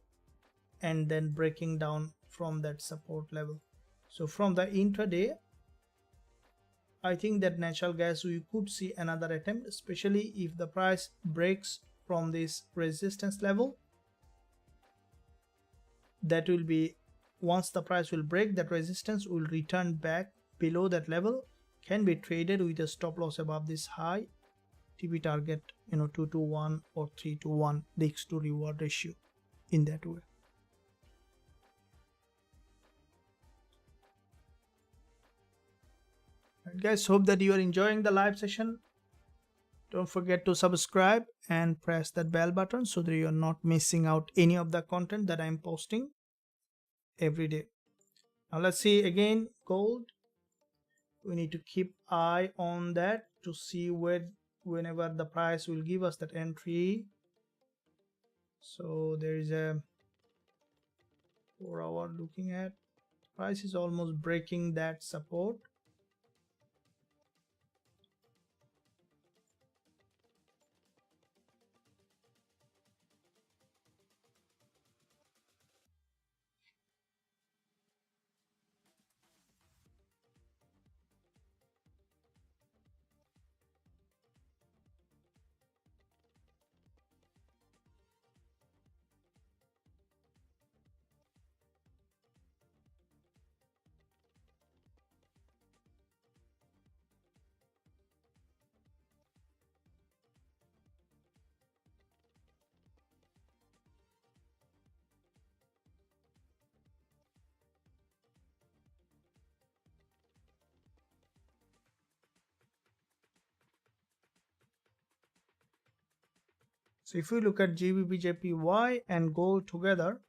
and then breaking down from that support level. So from the intraday, I think that natural gas, we could see another attempt, especially if the price breaks from this resistance level. That will be, once the price will break that resistance, will return back below that level, can be traded with a stop loss above this high, TP target 2 to 1 or 3 to 1 risk to reward ratio in that way. Right, guys, hope that you are enjoying the live session. Don't forget to subscribe and press that bell button so that you are not missing out any of the content that I'm posting every day. Now let's see again gold. We need to keep eye on that to see whenever the price will give us that entry. So there is a 4 hour looking at, price is almost breaking that support. So if we look at Gbpusd and gold together,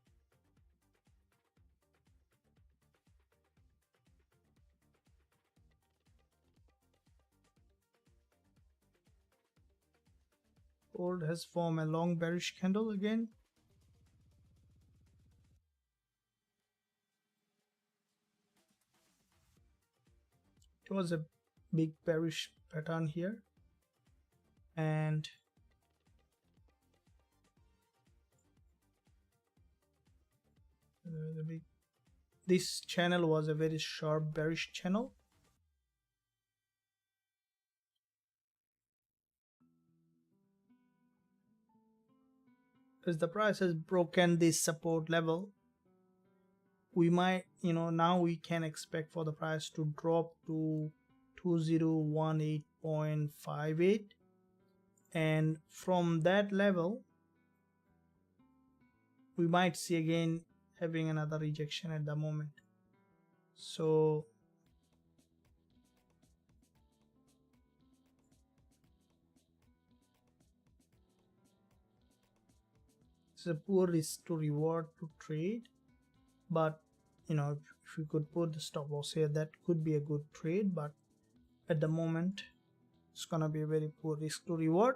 gold has formed a long bearish candle again. It was a big bearish pattern here, and this channel was a very sharp bearish channel. As the price has broken this support level, we might, now we can expect for the price to drop to 2018.58, and from that level we might see again having another rejection at the moment. So it's a poor risk to reward to trade, but if we could put the stop loss here, that could be a good trade, but at the moment it's gonna be a very poor risk to reward.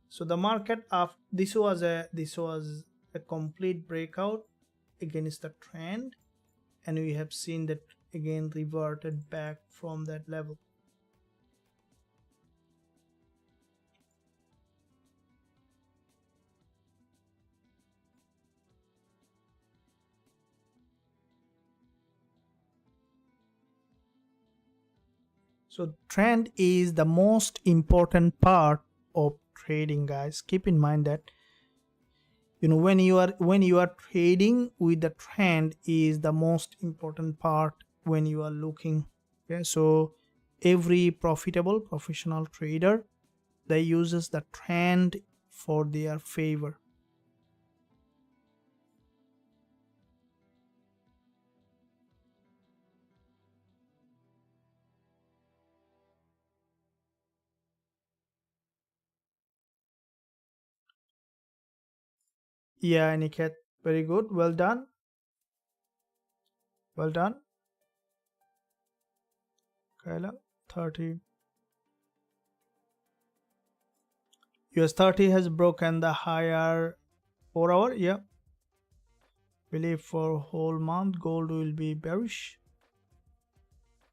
So the market, after this was a complete breakout against the trend, and we have seen that again reverted back from that level. So trend is the most important part of trading, guys. Keep in mind that when you are trading with the trend is the most important part when you are looking. Okay, so every profitable professional trader, they uses the trend for their favor. Yeah, Niket, very good. Well done. Well done. Kyla, 30. US30 has broken the higher 4 hour. Yeah. Believe for whole month gold will be bearish.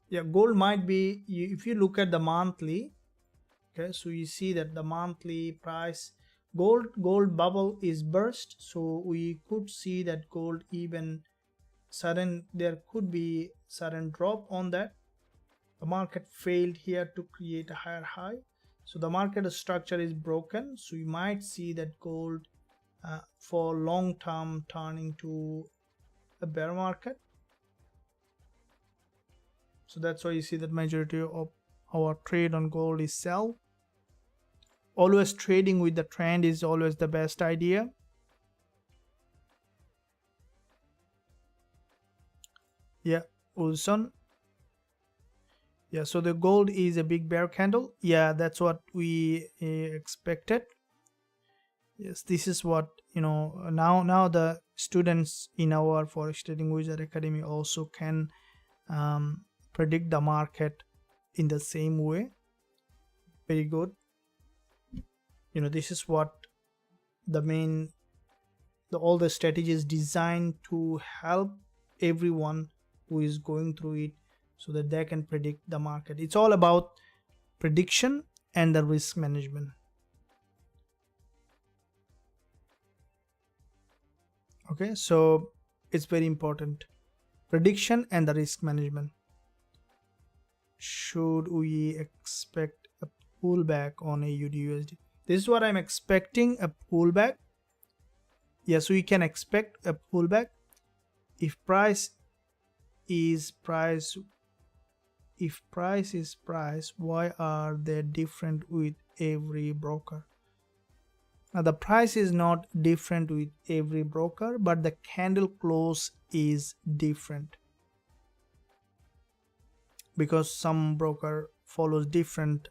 Yeah, gold might be, if you look at the monthly, okay, so you see that the monthly price gold bubble is burst, so we could see that gold even there could be sudden drop on that. The market failed here to create a higher high, so the market structure is broken, so you might see that gold for long term turning to a bear market. So that's why you see that majority of our trade on gold is sell. Always trading with the trend is always the best idea. Yeah, Wilson. Yeah, so the gold is a big bear candle. Yeah, that's what we expected. Yes, this is what now the students in our Forex Trading Wizard Academy also can predict the market in the same way. Very good. This is what all the strategies designed to help everyone who is going through it, so that they can predict the market. It's all about prediction and the risk management. Okay, so it's very important, prediction and the risk management. Should we expect a pullback on AUD/USD? This is what I'm expecting, a pullback. Yes, we can expect a pullback if price is price. If price is price, why are they different with every broker? Now the price is not different with every broker, but the candle close is different, because some broker follows different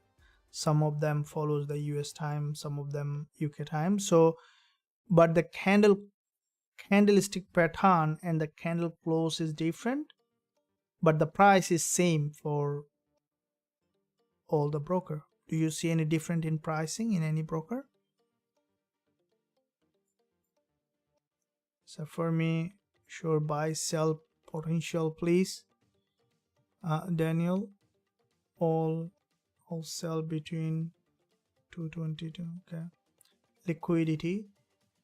some of them follows the US time, some of them UK time. So but the candlestick pattern and the candle close is different, but the price is same for all the broker. Do you see any different in pricing in any broker? So for me, sure, buy sell potential please. Daniel, all sell between 222. Okay, liquidity,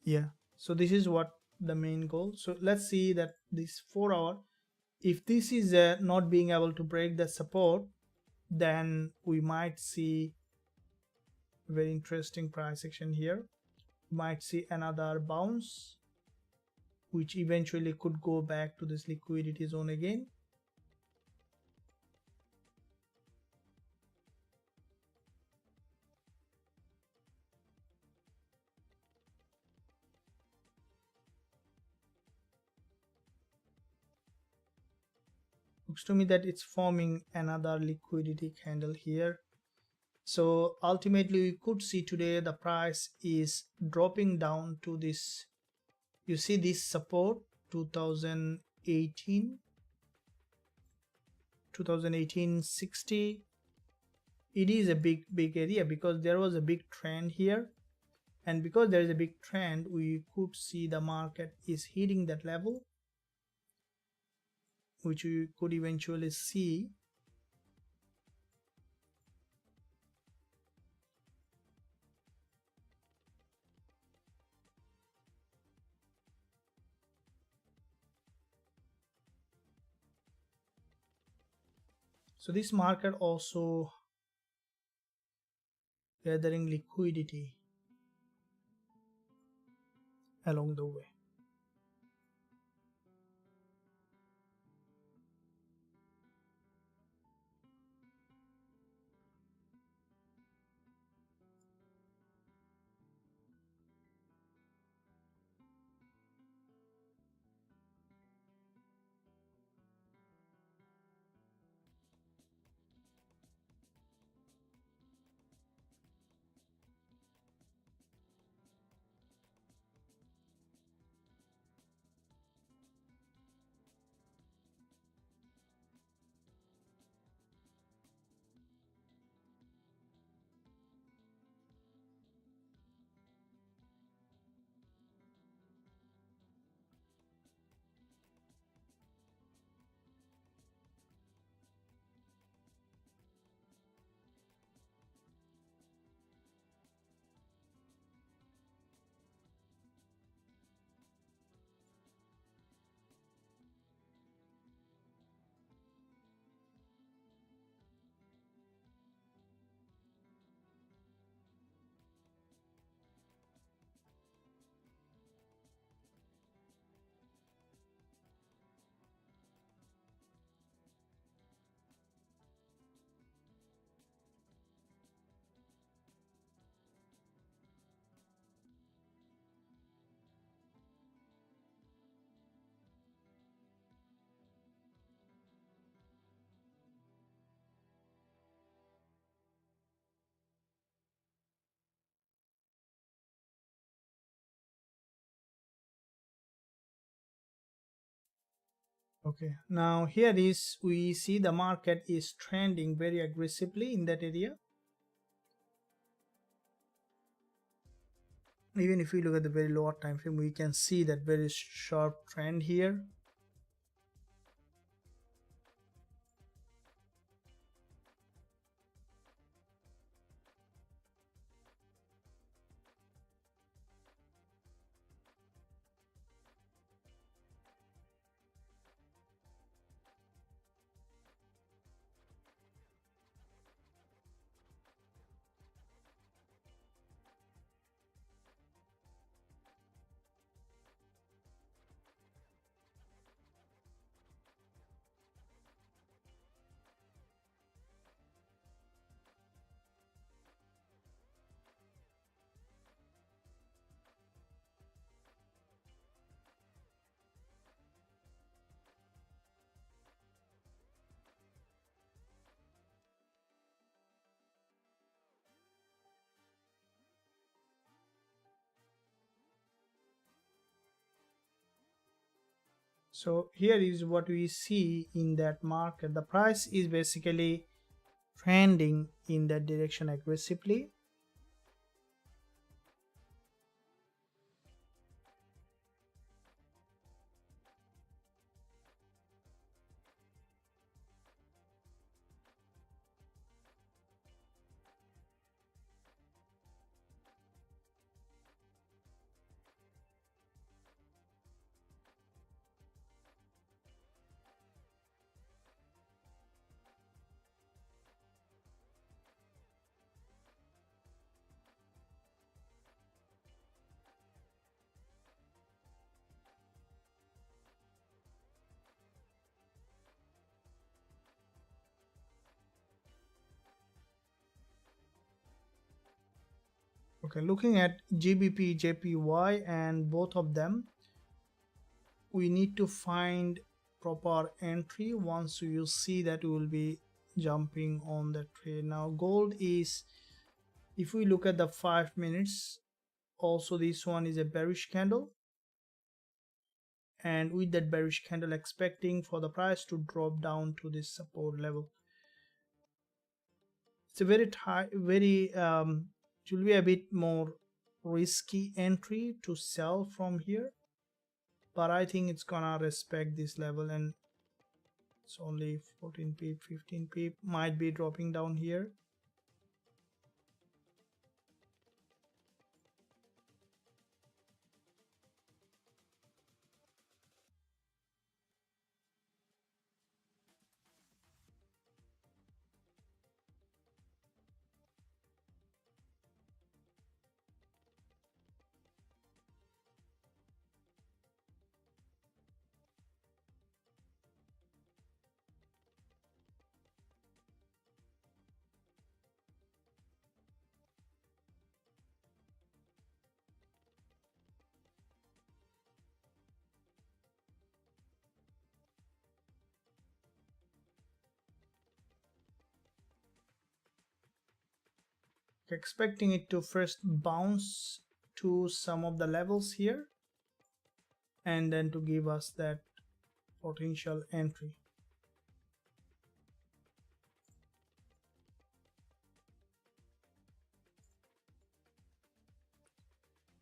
yeah. So this is what the main goal. So let's see that this 4 hour, if this is not being able to break the support, then we might see very interesting price action here. Might see another bounce, which eventually could go back to this liquidity zone again. Looks to me that it's forming another liquidity candle here. So ultimately we could see today the price is dropping down to this, you see this support 2018 60. It is a big area because there was a big trend here, and because there is a big trend we could see the market is hitting that level, which we could eventually see so this market also gathering liquidity along the way. Okay, now here is we see the market is trending very aggressively in that area. Even if we look at the very lower time frame, we can see that very sharp trend here. So here is what we see in that market. The price is basically trending in that direction aggressively. Okay, looking at GBP, JPY, and both of them, we need to find proper entry. Once you see that, we will be jumping on the trade. Now gold is, if we look at the 5 minutes, also this one is a bearish candle, and with that bearish candle expecting for the price to drop down to this support level. It's a very it will be a bit more risky entry to sell from here, but I think it's gonna respect this level, and it's only 14 pip, 15 pip, might be dropping down here. Expecting it to first bounce to some of the levels here, and then to give us that potential entry.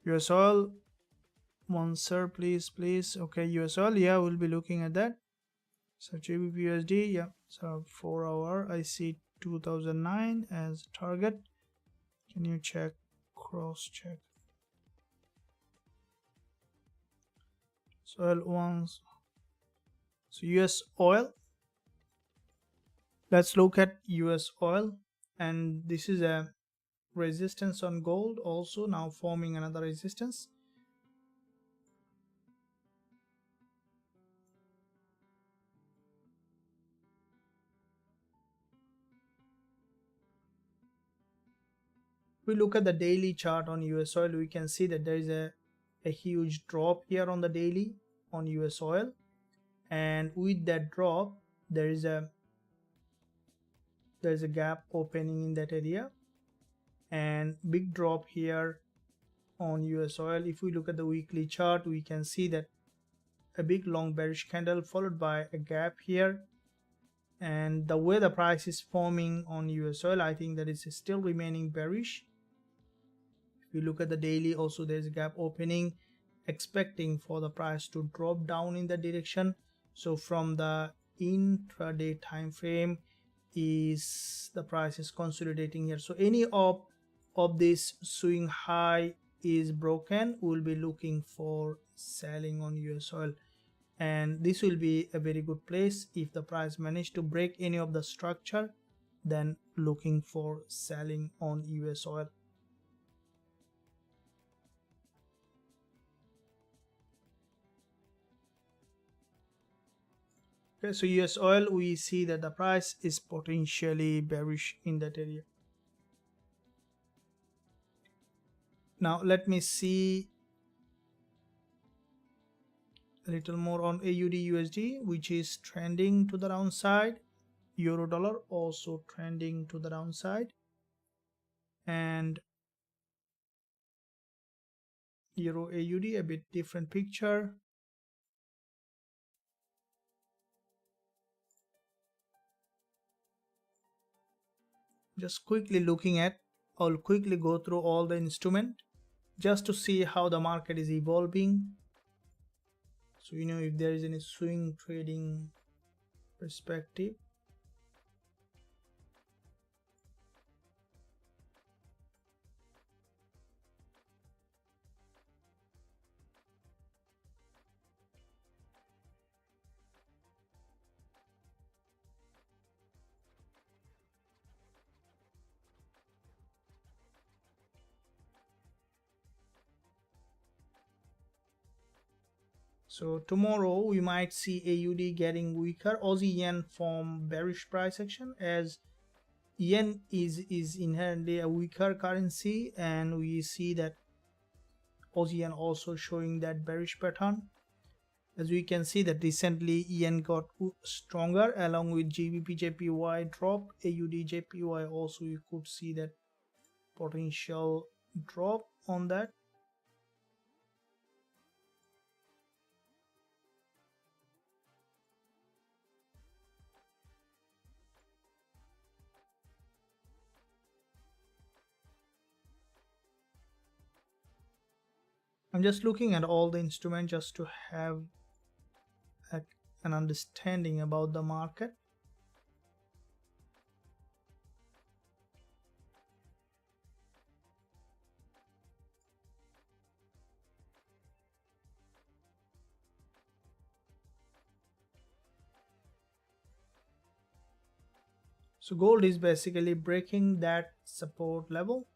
US oil, one sir, please. Okay, US oil, yeah, we'll be looking at that. So Gbpusd, yeah, so 4 hour, I see 2009 as target. Can you check, cross check? So oil ones, so US oil, let's look at US oil, and this is a resistance on gold, also now forming another resistance. We look at the daily chart on US oil, we can see that there is a huge drop here on the daily on US oil, and with that drop there is a gap opening in that area, and big drop here on US oil. If we look at the weekly chart, we can see that a big long bearish candle followed by a gap here, and the way the price is forming on US oil, I think that it's still remaining bearish. If we look at the daily, also there's a gap opening, expecting for the price to drop down in that direction. So from the intraday time frame, is the price is consolidating here. So any of this swing high is broken, we'll be looking for selling on US oil, and this will be a very good place. If the price managed to break any of the structure, then looking for selling on US oil. Okay, so US oil, we see that the price is potentially bearish in that area. Now let me see a little more on AUD USD, which is trending to the downside. Euro dollar also trending to the downside, and Euro AUD a bit different picture. Just quickly looking at, I'll quickly go through all the instrument just to see how the market is evolving. So if there is any swing trading perspective. So tomorrow we might see AUD getting weaker, Aussie yen form bearish price action, as yen is inherently a weaker currency, and we see that Aussie yen also showing that bearish pattern. As we can see that recently yen got stronger along with GBP JPY drop, AUD JPY also you could see that potential drop on that. I'm just looking at all the instruments just to have an understanding about the market. So gold is basically breaking that support level.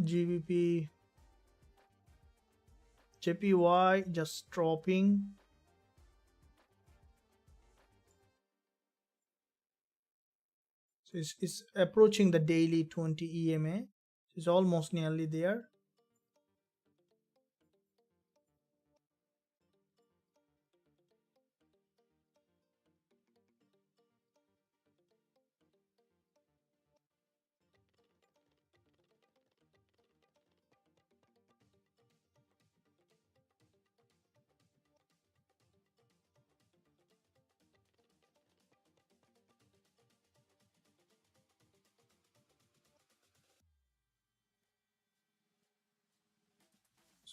GBP JPY just dropping. So it's approaching the daily 20 EMA. It's almost nearly there.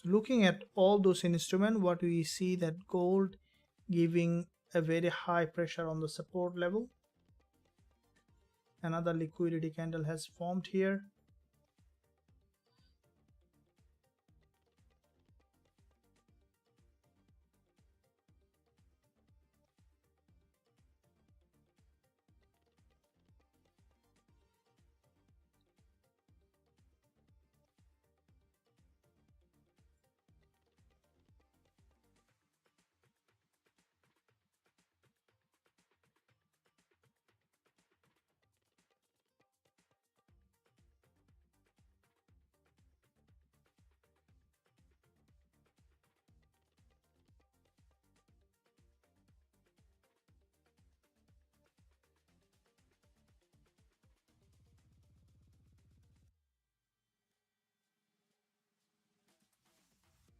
So looking at all those instruments, what we see that gold giving a very high pressure on the support level. Another liquidity candle has formed here.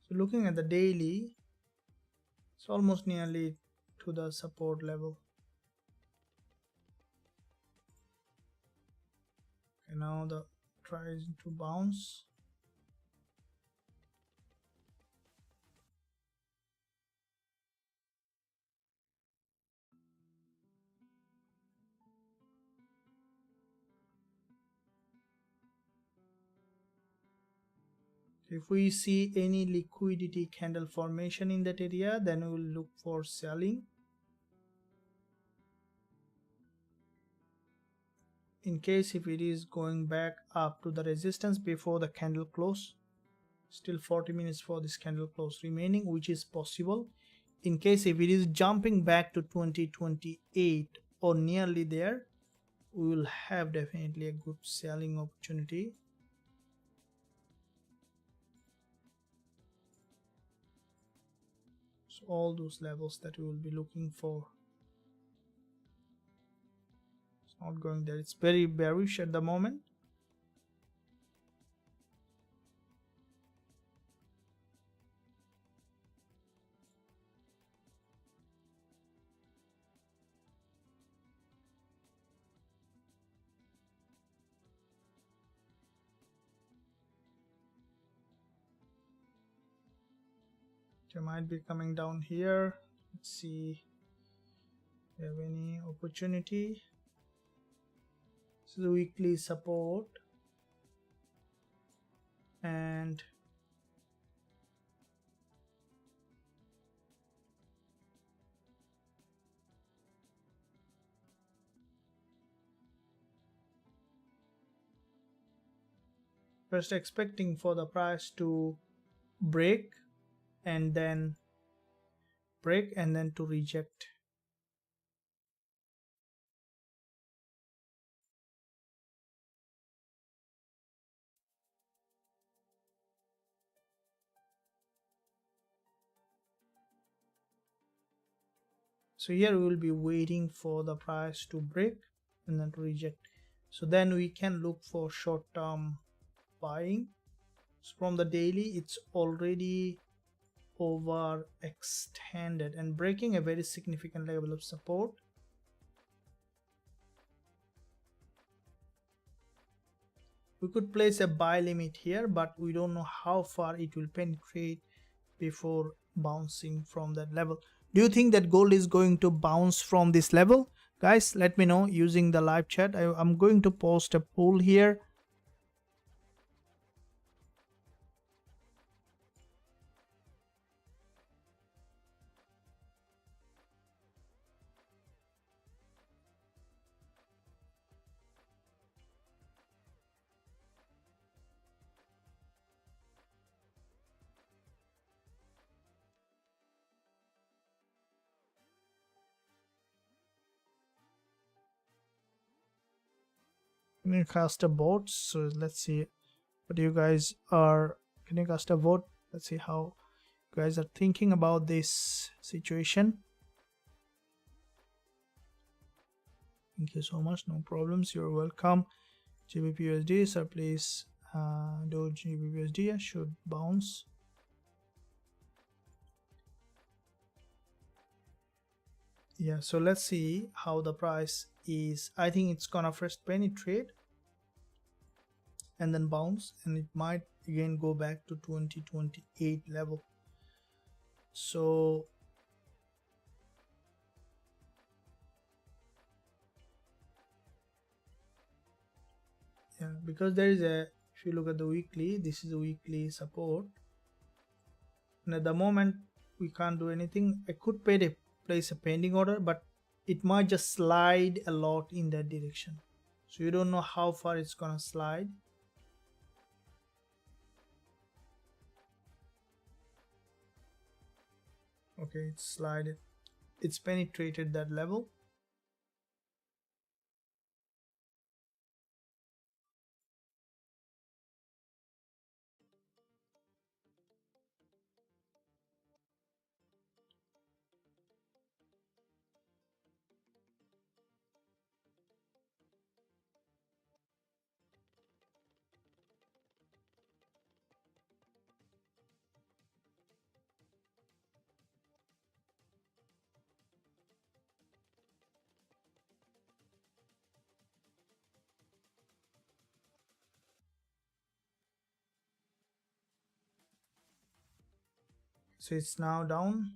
So looking at the daily, it's almost nearly to the support level. Okay, now the tries to bounce. If we see any liquidity candle formation in that area, then we will look for selling. In case if it is going back up to the resistance before the candle close, still 40 minutes for this candle close remaining, which is possible. In case if it is jumping back to 2028 or nearly there, we will have definitely a good selling opportunity. So all those levels that we will be looking for. It's not going there. It's very bearish at the moment. They might be coming down here. Let's see if we have any opportunity. This is the weekly support, and first expecting for the price to break and then to reject. So here we will be waiting for the price to break and then to reject. So then we can look for short-term buying. So from the daily, it's already overextended and breaking a very significant level of support. We could place a buy limit here, but we don't know how far it will penetrate before bouncing from that level. Do you think that gold is going to bounce from this level? Guys, let me know using the live chat. I'm going to post a poll here. Can you cast a vote? So let's see what you guys are. Can you cast a vote? Let's see how you guys are thinking about this situation. Thank you so much. No problems. You're welcome. Gbpusd, sir, please. Doge Gbpusd should bounce. Yeah, so let's see how the price is. I think it's gonna first penetrate and then bounce, and it might again go back to 2028 level. So yeah, because there is a, if you look at the weekly, this is a weekly support, and at the moment we can't do anything. I could place a pending order, but it might just slide a lot in that direction, so you don't know how far it's gonna slide. Okay, it's slided, it's penetrated that level. So it's now down.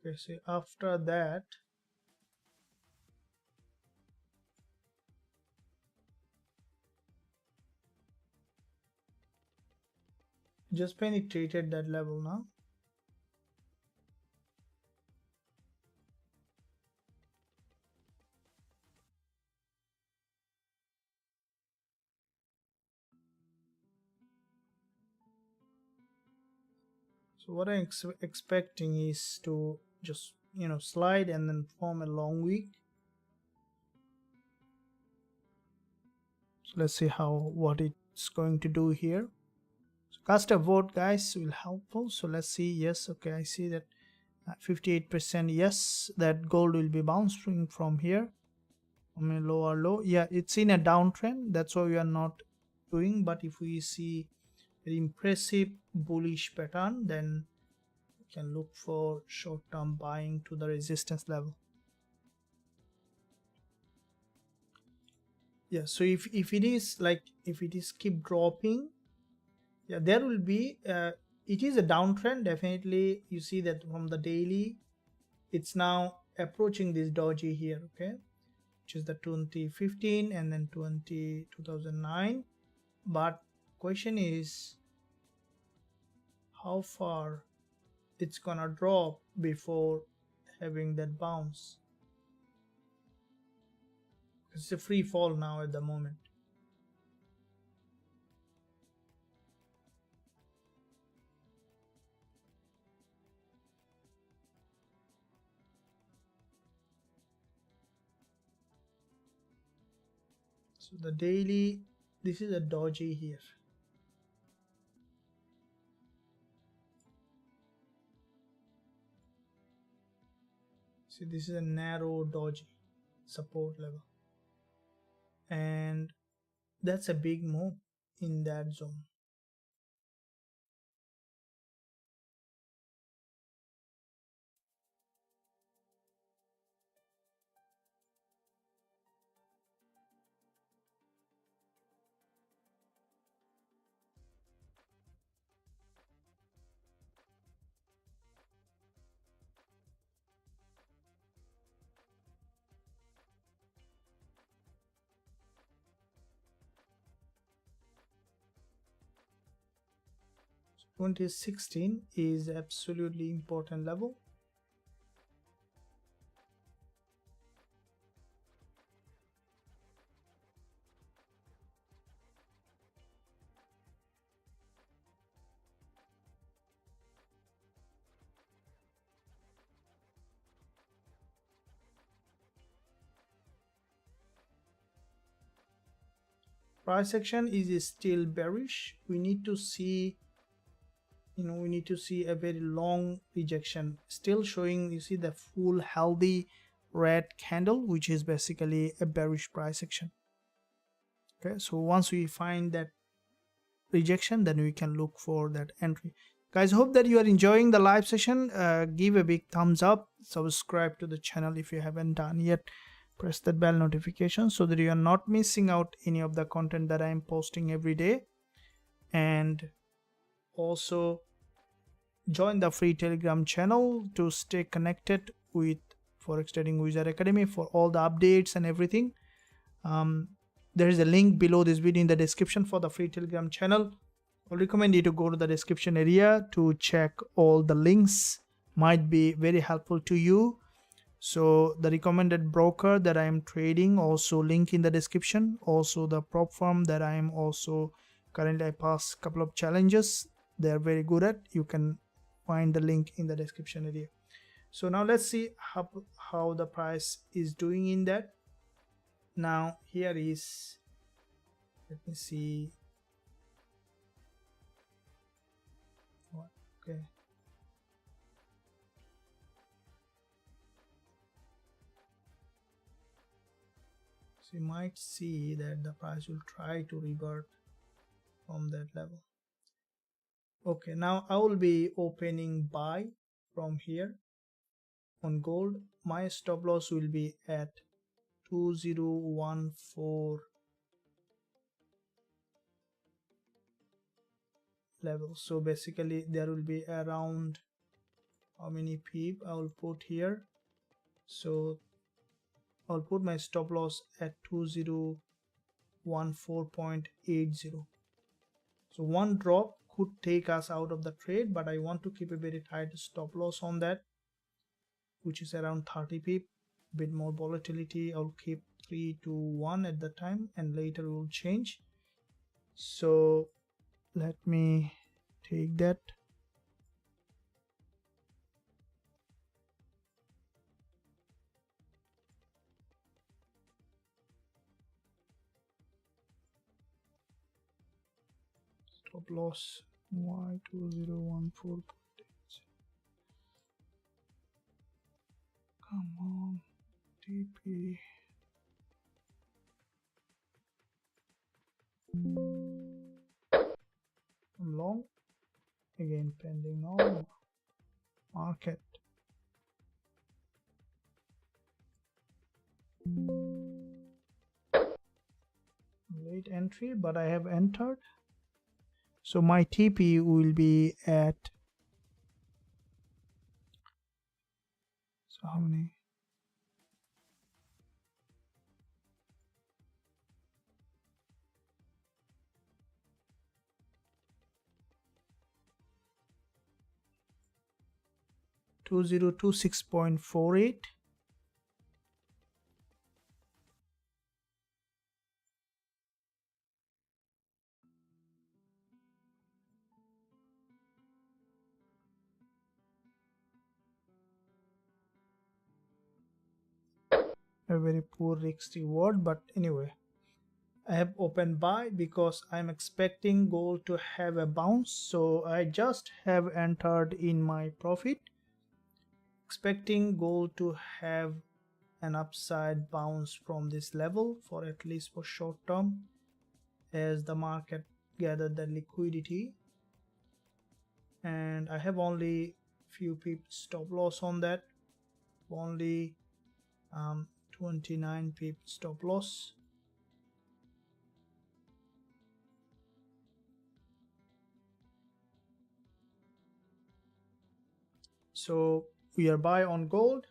Okay, so after that, just penetrated that level now. So what I'm expecting is to just, slide and then form a long wick. So let's see what it's going to do here. So cast a vote, guys, will helpful. So let's see. Yes, okay, I see that 58% yes, that gold will be bouncing from here. I mean, lower low. Yeah, it's in a downtrend. That's why we are not doing. But if we see an impressive bullish pattern, then we can look for short-term buying to the resistance level. Yeah, so if it is keep dropping, yeah, there will be it is a downtrend. Definitely, you see that from the daily, it's now approaching this doji here, okay, which is the 2015 and then 2009. But question is how far it's gonna drop before having that bounce. It's a free fall now at the moment. So the daily, this is a doji here. See, this is a narrow doji support level, and that's a big move in that zone. So 2016 is absolutely important level. Price action is still bearish. We need to see, a very long rejection still showing. You see the full healthy red candle, which is basically a bearish price action. Okay, so once we find that rejection, then we can look for that entry. Guys, hope that you are enjoying the live session. Give a big thumbs up, subscribe to the channel if you haven't done yet, press that bell notification so that you are not missing out any of the content that I am posting every day. And also join the free Telegram channel to stay connected with Forex Trading Wizard Academy for all the updates and everything. There is a link below this video in the description for the free Telegram channel. I recommend you to go to the description area to check all the links, might be very helpful to you. So the recommended broker that I am trading, also link in the description. Also the prop firm that I am also currently, I pass a couple of challenges they are very good at. You can find the link in the description area. So now let's see how the price is doing in that. Now here is, let me see. Okay, so you might see that the price will try to revert from that level. Okay, now I will be opening buy from here on gold. My stop loss will be at 2014 level. So basically there will be around how many pip I will put here. So I'll put my stop loss at 2014.80. so one drop could take us out of the trade, but I want to keep a very tight stop loss on that, which is around 30 pip. Bit more volatility, I'll keep 3 to 1 at the time, and later we will change. So let me take that. Stop loss Y2014. Come on, TP. I'm long. Again, pending on market. Late entry, but I have entered. So my TP will be at, so how many? $2026.48. A very poor risk reward, but anyway, I have opened buy because I'm expecting gold to have a bounce. So I just have entered in my profit, expecting gold to have an upside bounce from this level for at least for short term, as the market gathered the liquidity. And I have only few pips stop loss on that, only 29 pip stop loss. So we are buy on gold.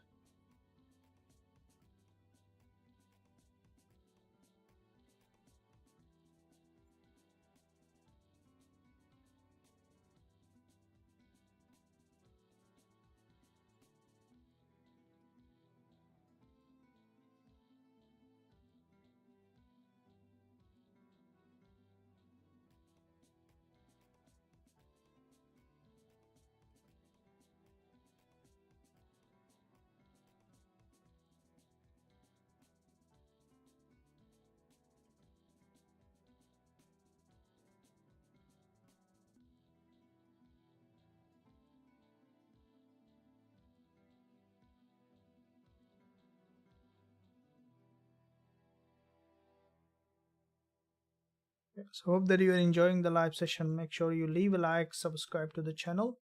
So hope that you are enjoying the live session. Make sure you leave a like, subscribe to the channel,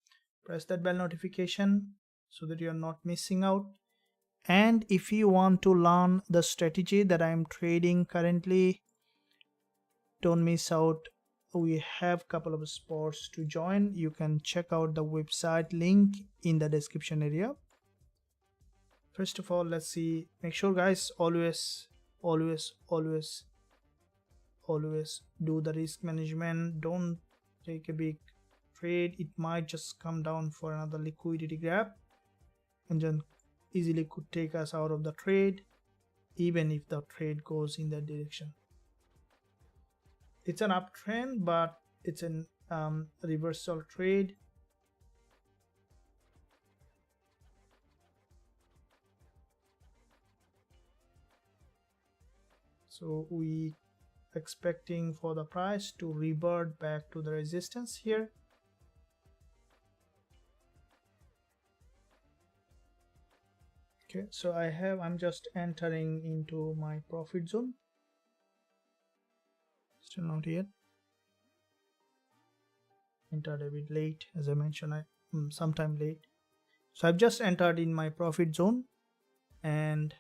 press that bell notification so that you are not missing out. And if you want to learn the strategy that I am trading currently, don't miss out. We have a couple of spots to join. You can check out the website link in the description area. First of all, let's see. Make sure, guys, always do the risk management. Don't take a big trade. It might just come down for another liquidity grab and then easily could take us out of the trade, even if the trade goes in that direction. It's an uptrend, but it's an reversal trade. So we expecting for the price to revert back to the resistance here. Okay, so I'm just entering into my profit zone. Still not yet. Entered a bit late, as I mentioned, sometime late. So I've just entered in my profit zone, and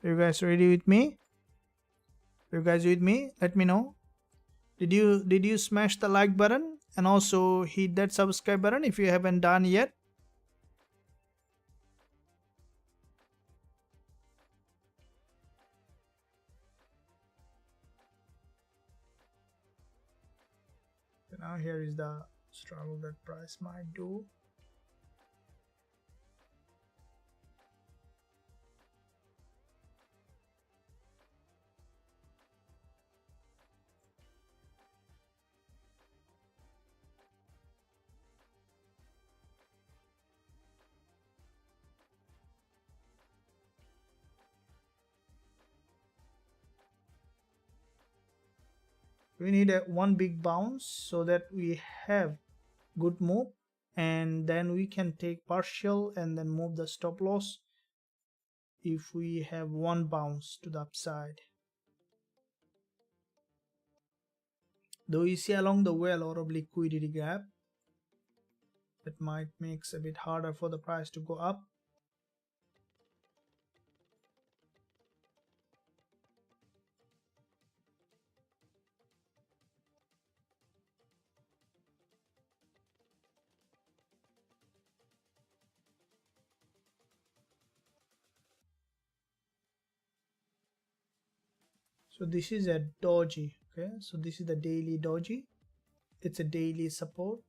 Are you guys ready with me? Are you guys with me? Let me know. Did you smash the like button and also hit that subscribe button if you haven't done yet? So now here is the struggle that price might do. We need one big bounce so that we have good move, and then we can take partial and then move the stop loss if we have one bounce to the upside. Though you see along the way a lot of liquidity gap, that might makes a bit harder for the price to go up. So this is a doji. Okay, so this is the daily doji. It's a daily support.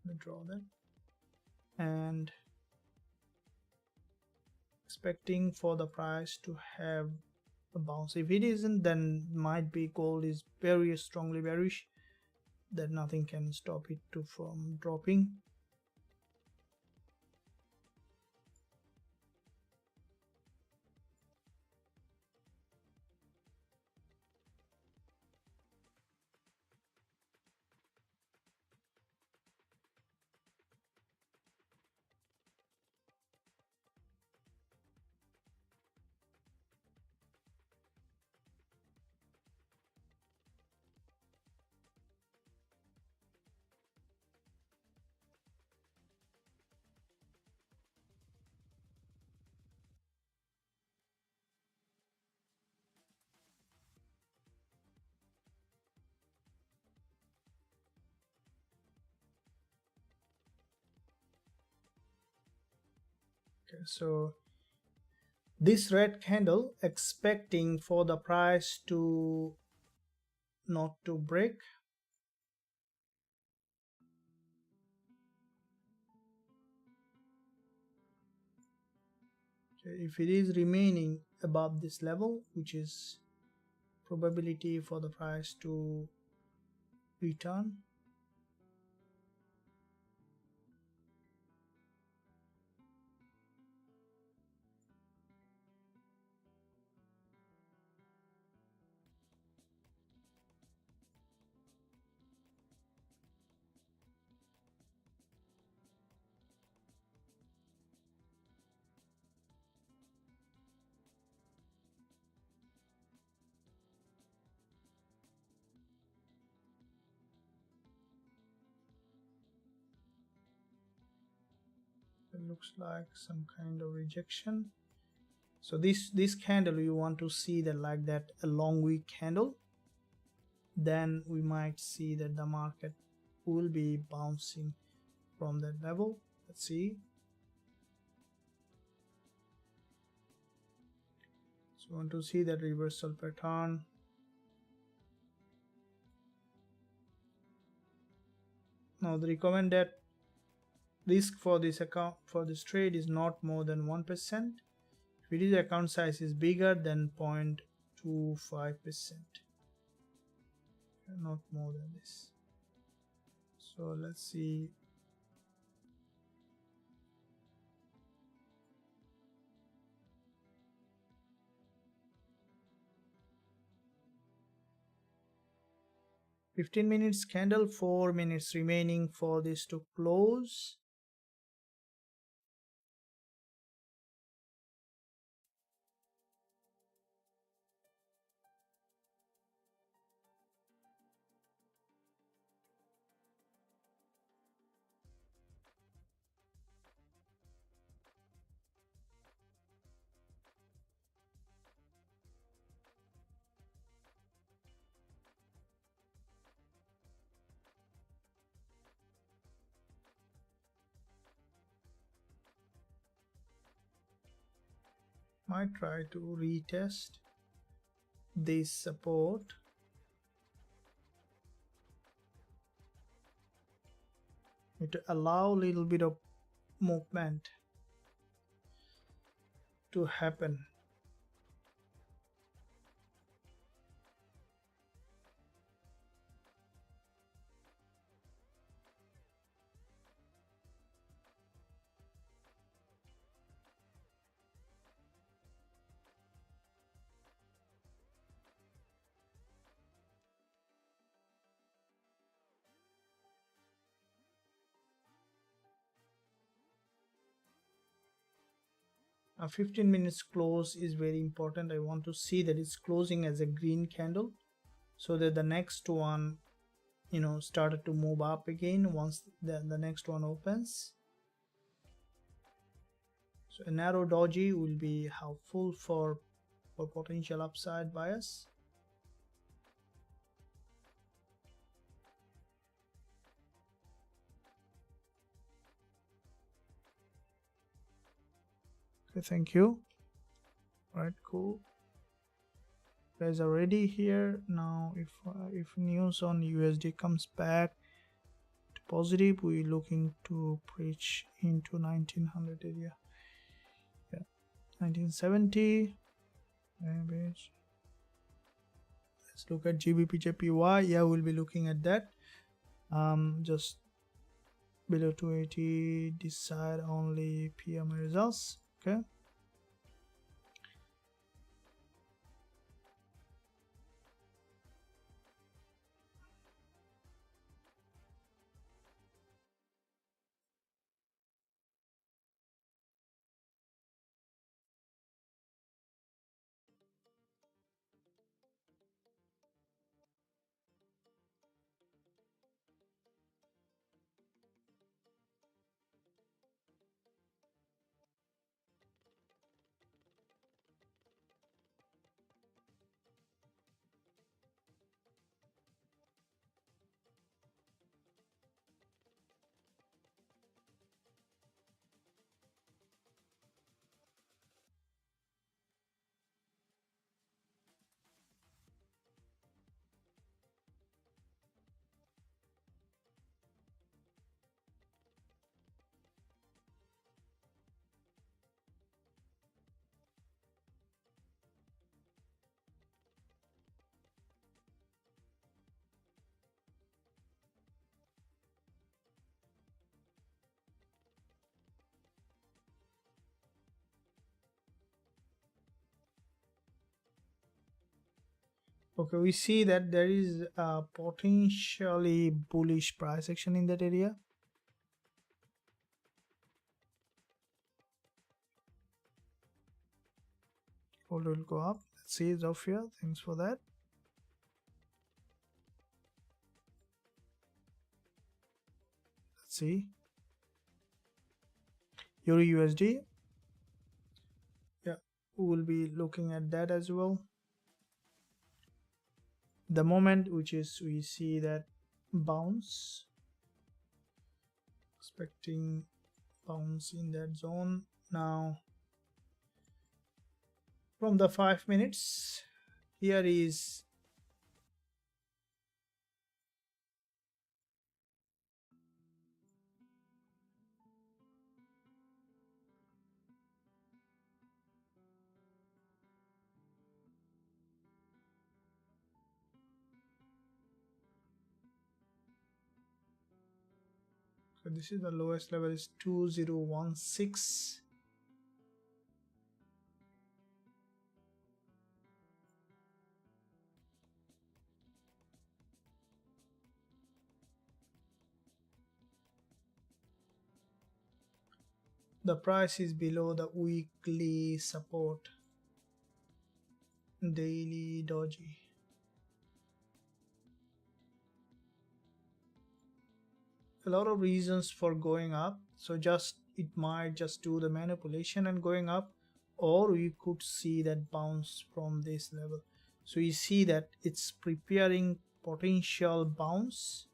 Let me draw that. And expecting for the price to have a bounce. If it isn't, then might be gold is very strongly bearish, that nothing can stop it from dropping. Okay, so this red candle expecting for the price to not to break. Okay, if it is remaining above this level, which is probability for the price to return. It looks like some kind of rejection. So this candle, you want to see that like that a long week candle, then we might see that the market will be bouncing from that level. Let's see. So we want to see that reversal pattern. Now the recommended risk for this account, for this trade, is not more than 1%. If it is account size is bigger than 0.25%, not more than this. So let's see. "15 minutes candle, 4 minutes remaining for this to close." Might try to retest this support. To allow a little bit of movement to happen. A 15 minutes close is very important. I want to see that it's closing as a green candle, so that the next one, you know, started to move up again once the next one opens. So a narrow doji will be helpful for potential upside bias. Okay, thank you. All right, cool. Guys are ready here now. If news on USD comes back to positive, we're looking to breach into 1900 area. Yeah, 1970. Let's look at Gbpusd. Yeah, we'll be looking at that. Just below 280, decide only PM results. Okay. Okay, we see that there is a potentially bullish price action in that area. Gold will go up. Let's see, Zofia, thanks for that. Let's see. Euro USD. Yeah, we will be looking at that as well. The moment which is we see that bounce, expecting bounce in that zone. Now from the 5 minutes, here is so this is the lowest level is 2016. The price is below the weekly support. Daily doji. A lot of reasons for going up, so just it might just do the manipulation and going up, or we could see that bounce from this level. So you see that it's preparing potential bounce.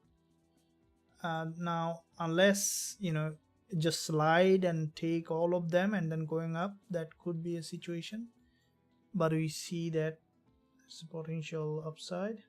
Now unless, you know, just slide and take all of them and then going up. That could be a situation, but we see that it's a potential upside.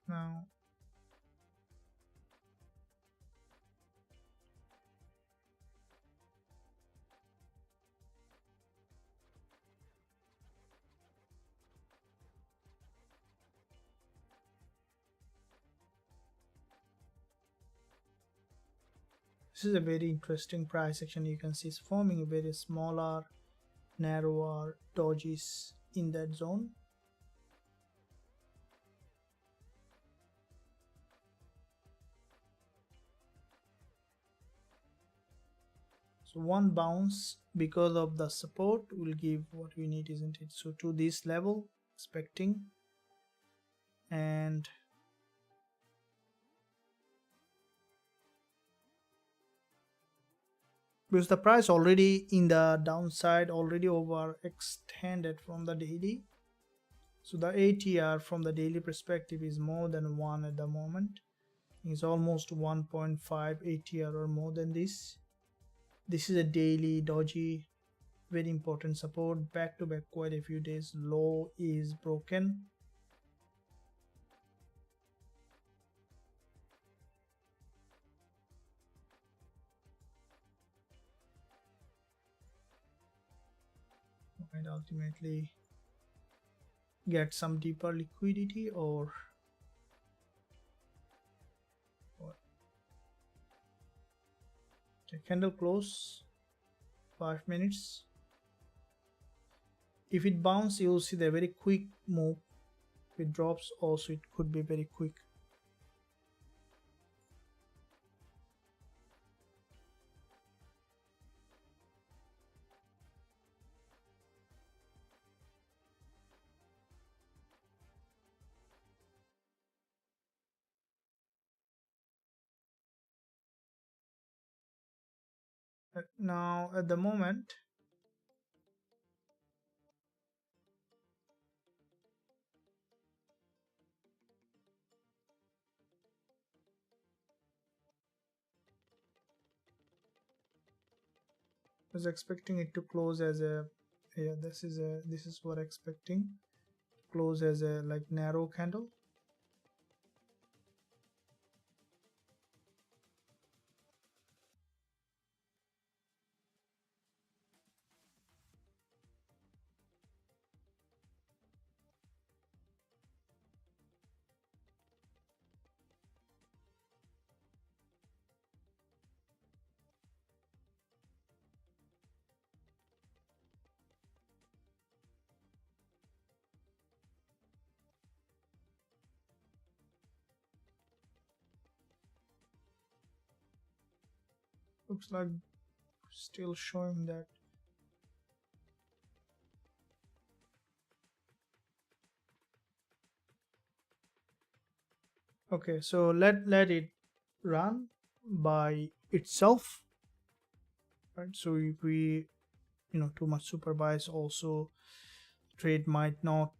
Now this is a very interesting price action. You can see it's forming a very smaller, narrower dojis in that zone. So one bounce because of the support will give what we need, isn't it? So to this level, expecting, and because the price already in the downside, already over extended from the daily. So the ATR from the daily perspective is more than 1 at the moment. It's almost 1.5 ATR or more than this. This is a daily doji, very important support, back to back quite a few days. Low is broken. And ultimately get some deeper liquidity or what? Okay, candle close, 5 minutes. If it bounces, you'll see the very quick move. If it drops also, it could be very quick. Now at the moment, I was expecting it to close as a, yeah, this is what expecting, close as a like narrow candle. Looks like still showing that. Okay, so let it run by itself, right? So if we, too much super bias also, trade might not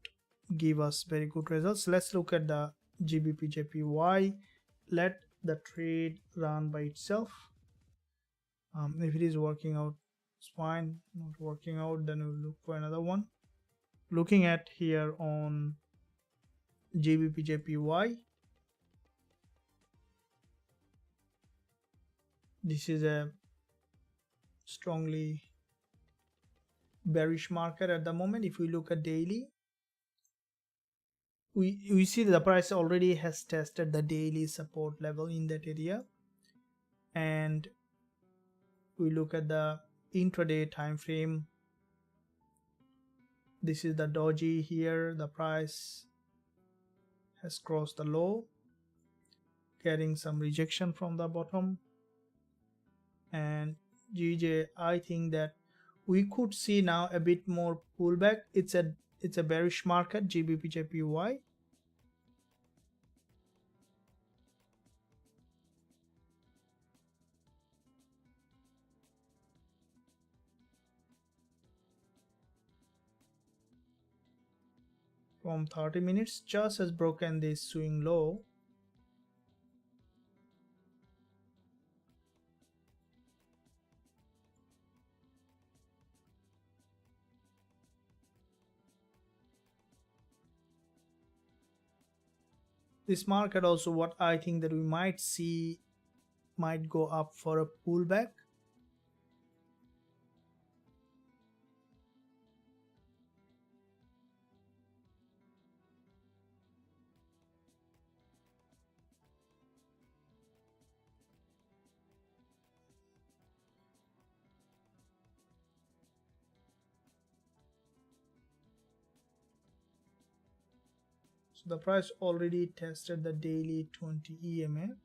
give us very good results. Let's look at the Gbpusd. Let the trade run by itself. If it is working out, it's fine. Not working out, then we'll look for another one. Looking at here on Gbpusd, This is a strongly bearish market at the moment. If we look at daily, we see the price already has tested the daily support level in that area, and we look at the intraday time frame. This is the doji here. The price has crossed the low, getting some rejection from the bottom, and GJ, I think that we could see now a bit more pullback. It's a bearish market, Gbpusd. From 30 minutes, just has broken this swing low. This market also, what I think that we might see, might go up for a pullback. So the price already tested the daily 20 EMA,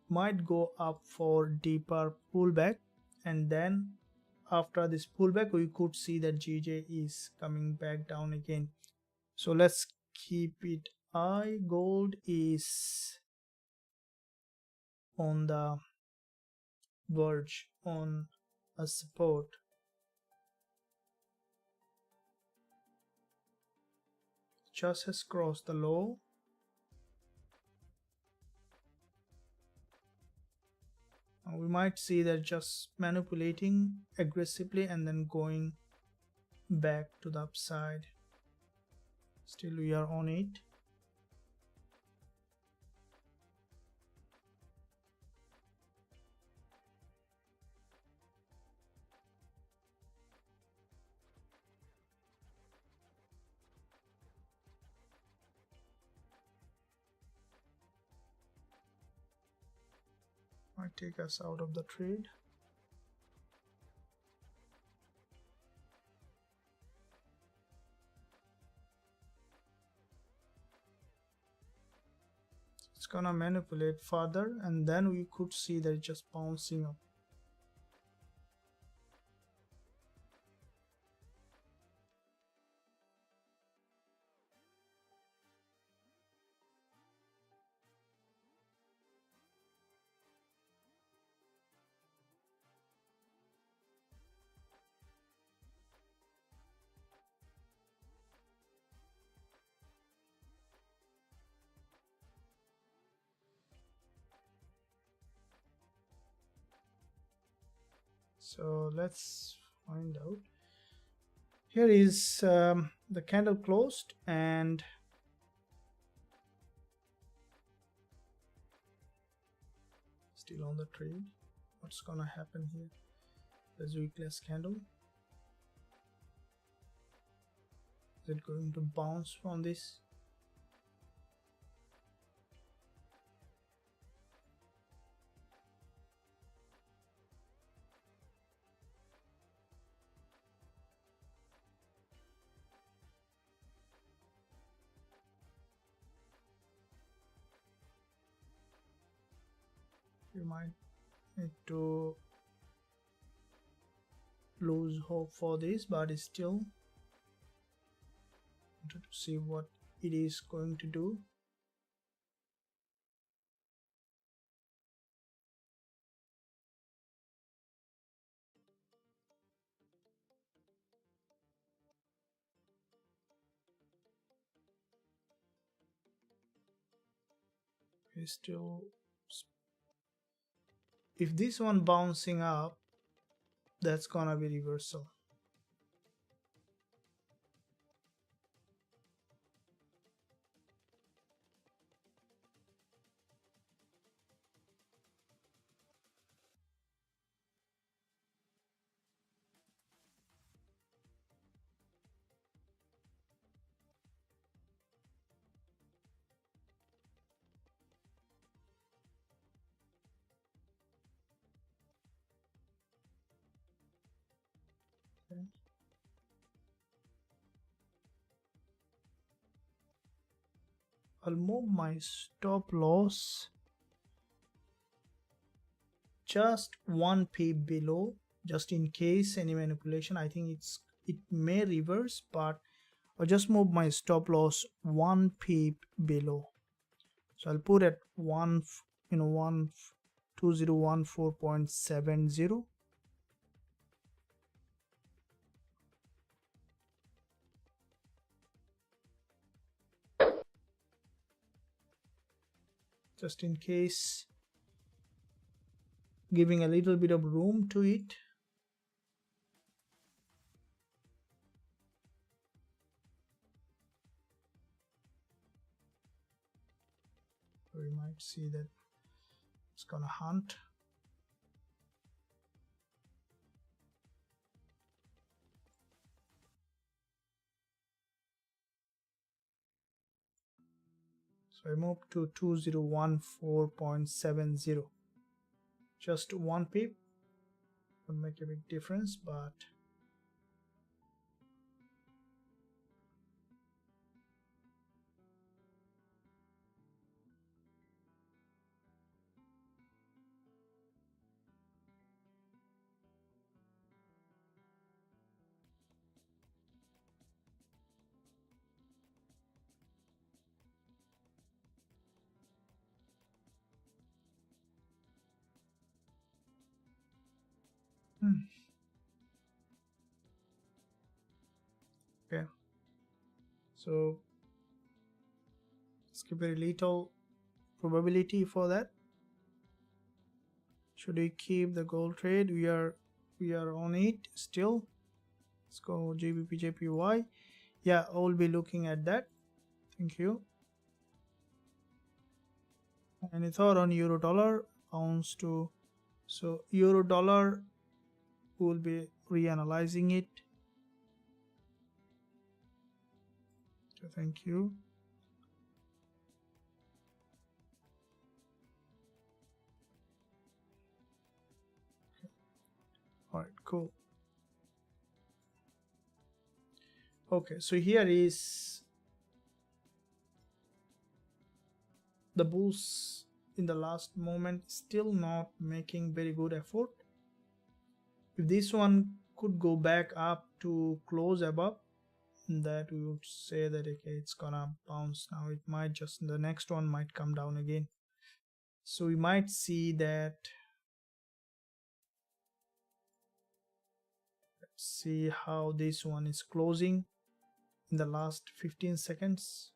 might go up for deeper pullback, and then after this pullback we could see that GJ is coming back down again. So let's keep it eye. Gold is on the verge on a support. Just has crossed the low. We might see that just manipulating aggressively and then going back to the upside. Still we are on it. Might take us out of the trade. It's gonna manipulate further, and then we could see that just bouncing up. So let's find out. Here is the candle closed, and still on the trade. What's gonna happen here? There's weakless candle. Is it going to bounce from this? You might need to lose hope for this, but still wanted to see what it is going to do. It's still, if this one bouncing up, that's gonna be reversal. I'll move my stop loss just 1 pip below, just in case any manipulation. I think it may reverse, but I'll just move my stop loss 1 pip below. So I'll put at 2014.70. Just in case, giving a little bit of room to it. We might see that it's gonna hunt. So I move to 2014.70. Just 1 pip will make a big difference, but okay. So let's give very little probability for that. Should we keep the gold trade? We are on it still. Let's go Gbpusd. Yeah, I will be looking at that. Thank you. Any thought on euro dollar? Pounds to, so euro dollar, will be reanalyzing it. So thank you. All right, cool. Okay, so here is the bulls in the last moment, still not making very good effort. If this one could go back up to close above, that we would say that okay, it's gonna bounce now. It might just, the next one might come down again. So we might see that. Let's see how this one is closing in the last 15 seconds.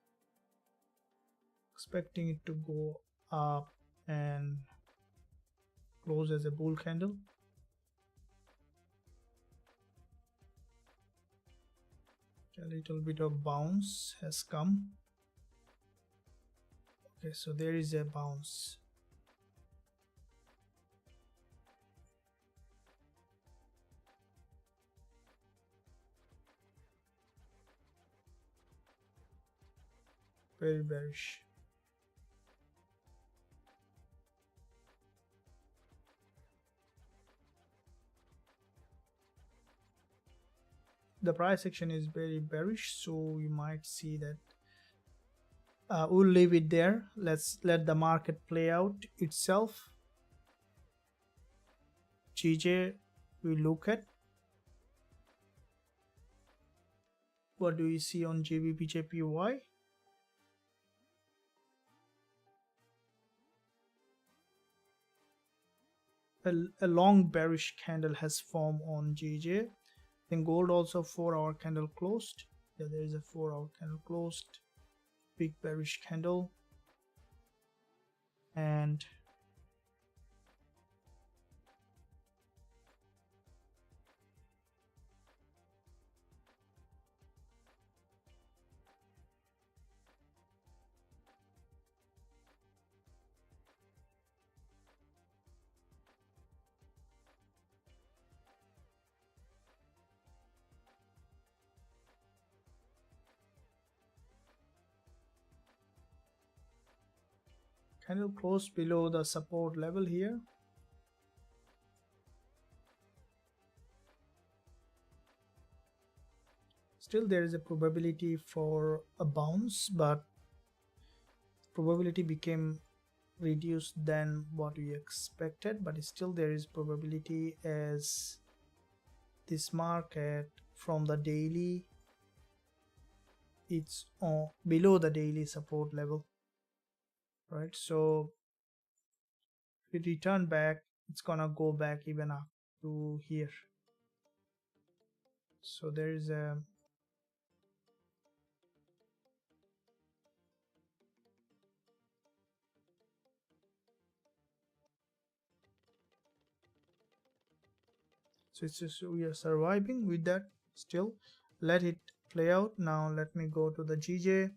Expecting it to go up and close as a bull candle. A little bit of bounce has come. Okay, so there is a bounce. Very bearish. The price action is very bearish, so you might see that. We'll leave it there. Let's let the market play out itself. GJ, we look at. What do we see on Gbpusd? A long bearish candle has formed on GJ. Then gold also 4-hour candle closed. Yeah, there is a 4-hour candle closed. Big bearish candle. And candle closed below the support level here. Still there is a probability for a bounce, but probability became reduced than what we expected, but still there is probability, as this market from the daily, it's below the daily support level, right? So if we return back, it's gonna go back even up to here. So there is a so it's just we are surviving with that still. Let it play out. Now let me go to the GJ.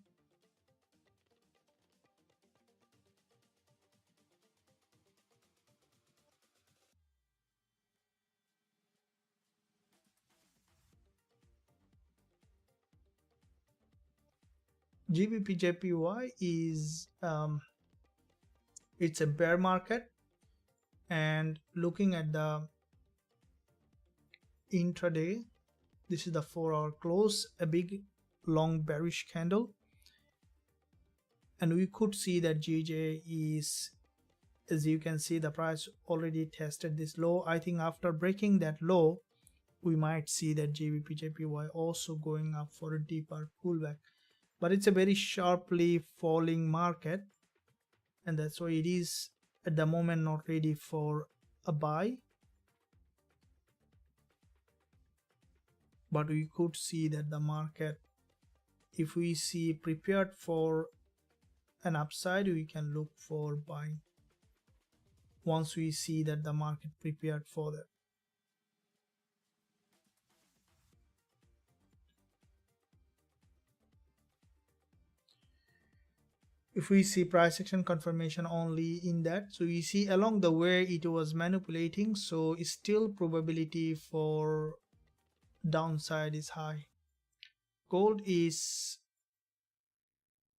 Gbpujpy is it's a bear market, and looking at the intraday, this is the 4-hour close, a big long bearish candle, and we could see that GJ is, as you can see, the price already tested this low. I think after breaking that low, we might see that Gbpujpy also going up for a deeper pullback, but it's a very sharply falling market, and that's why it is at the moment not ready for a buy. But we could see that the market, if we see prepared for an upside, we can look for buying once we see that the market prepared for that. If we see price action confirmation only in that, so we see along the way it was manipulating, so still probability for downside is high. Gold is,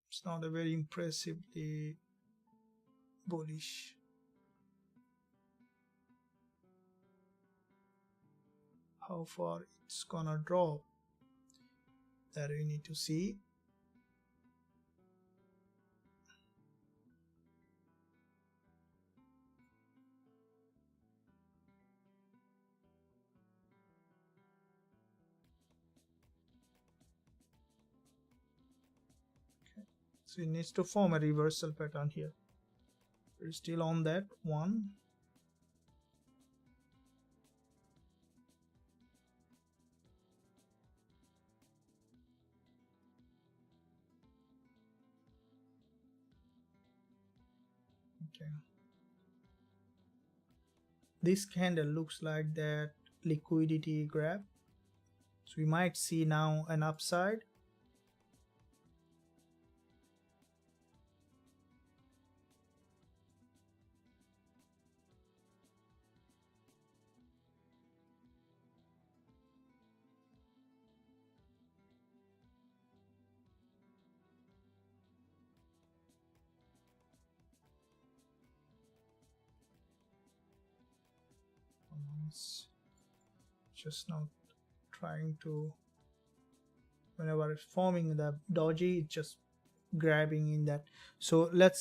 it's not a very impressively bullish. How far it's gonna drop, that we need to see. So it needs to form a reversal pattern here. We're still on that one. Okay. This candle looks like that liquidity grab. So we might see now an upside. Just now trying to, whenever it's forming the doji, it's just grabbing in that. So let's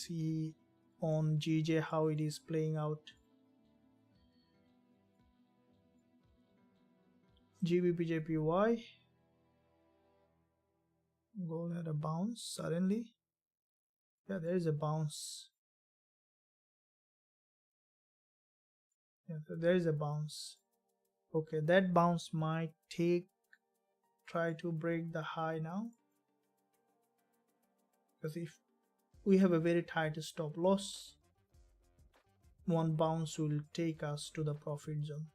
see on GJ how it is playing out. Gbpujpy, gold had a bounce suddenly. Yeah, there is a bounce. Yeah, so there is a bounce. Okay, that bounce might try to break the high now, because if we have a very tight stop loss, one bounce will take us to the profit zone.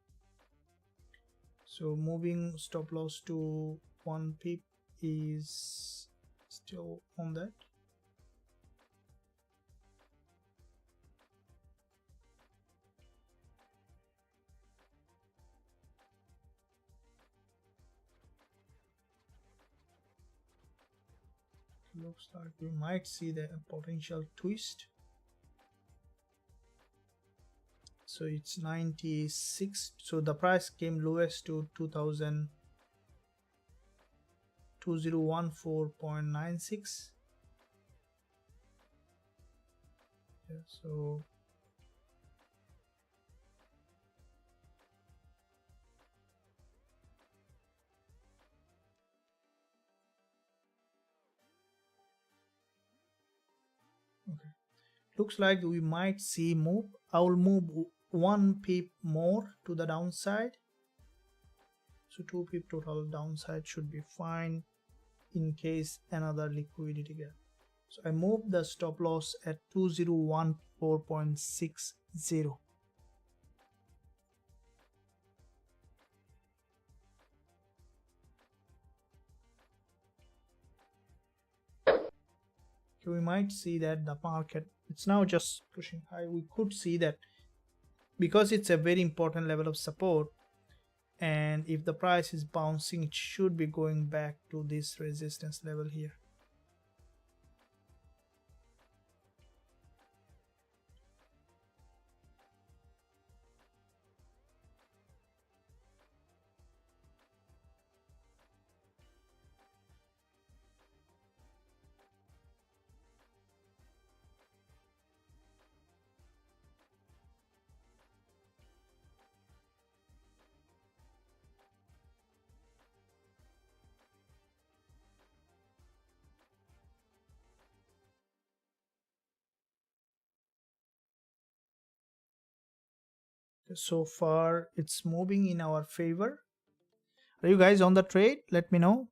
So moving stop loss to 1 pip is still on that. Looks like we might see the potential twist. So it's 96. So the price came lowest to 2014.96. Yeah, so okay, looks like we might see move. I will move one pip more to the downside, so 2 pip total downside should be fine in case another liquidity gap. So I moved the stop loss at 2014.60. Okay, we might see that the market, it's now just pushing high. We could see that because it's a very important level of support, and if the price is bouncing, it should be going back to this resistance level here. So far it's moving in our favor. Are you guys on the trade? Let me know.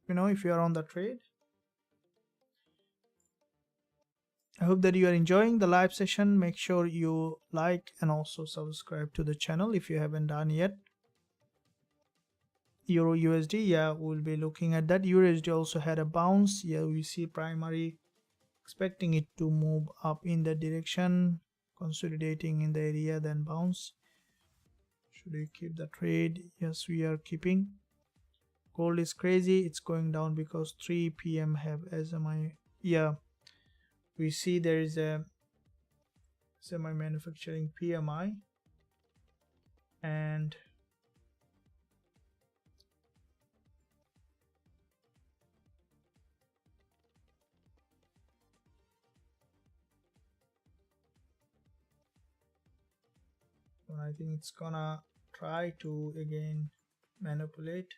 Let me know if you are on the trade. I hope that you are enjoying the live session. Make sure you like and also subscribe to the channel if you haven't done yet. Euro USD, yeah, we'll be looking at that. USD also had a bounce. Yeah, we see primary, expecting it to move up in that direction, consolidating in the area, then bounce. Should we keep the trade? Yes, we are keeping. Gold is crazy, it's going down because 3 p.m. have SMI. Yeah, we see there is a semi manufacturing PMI, and I think it's gonna try to again manipulate.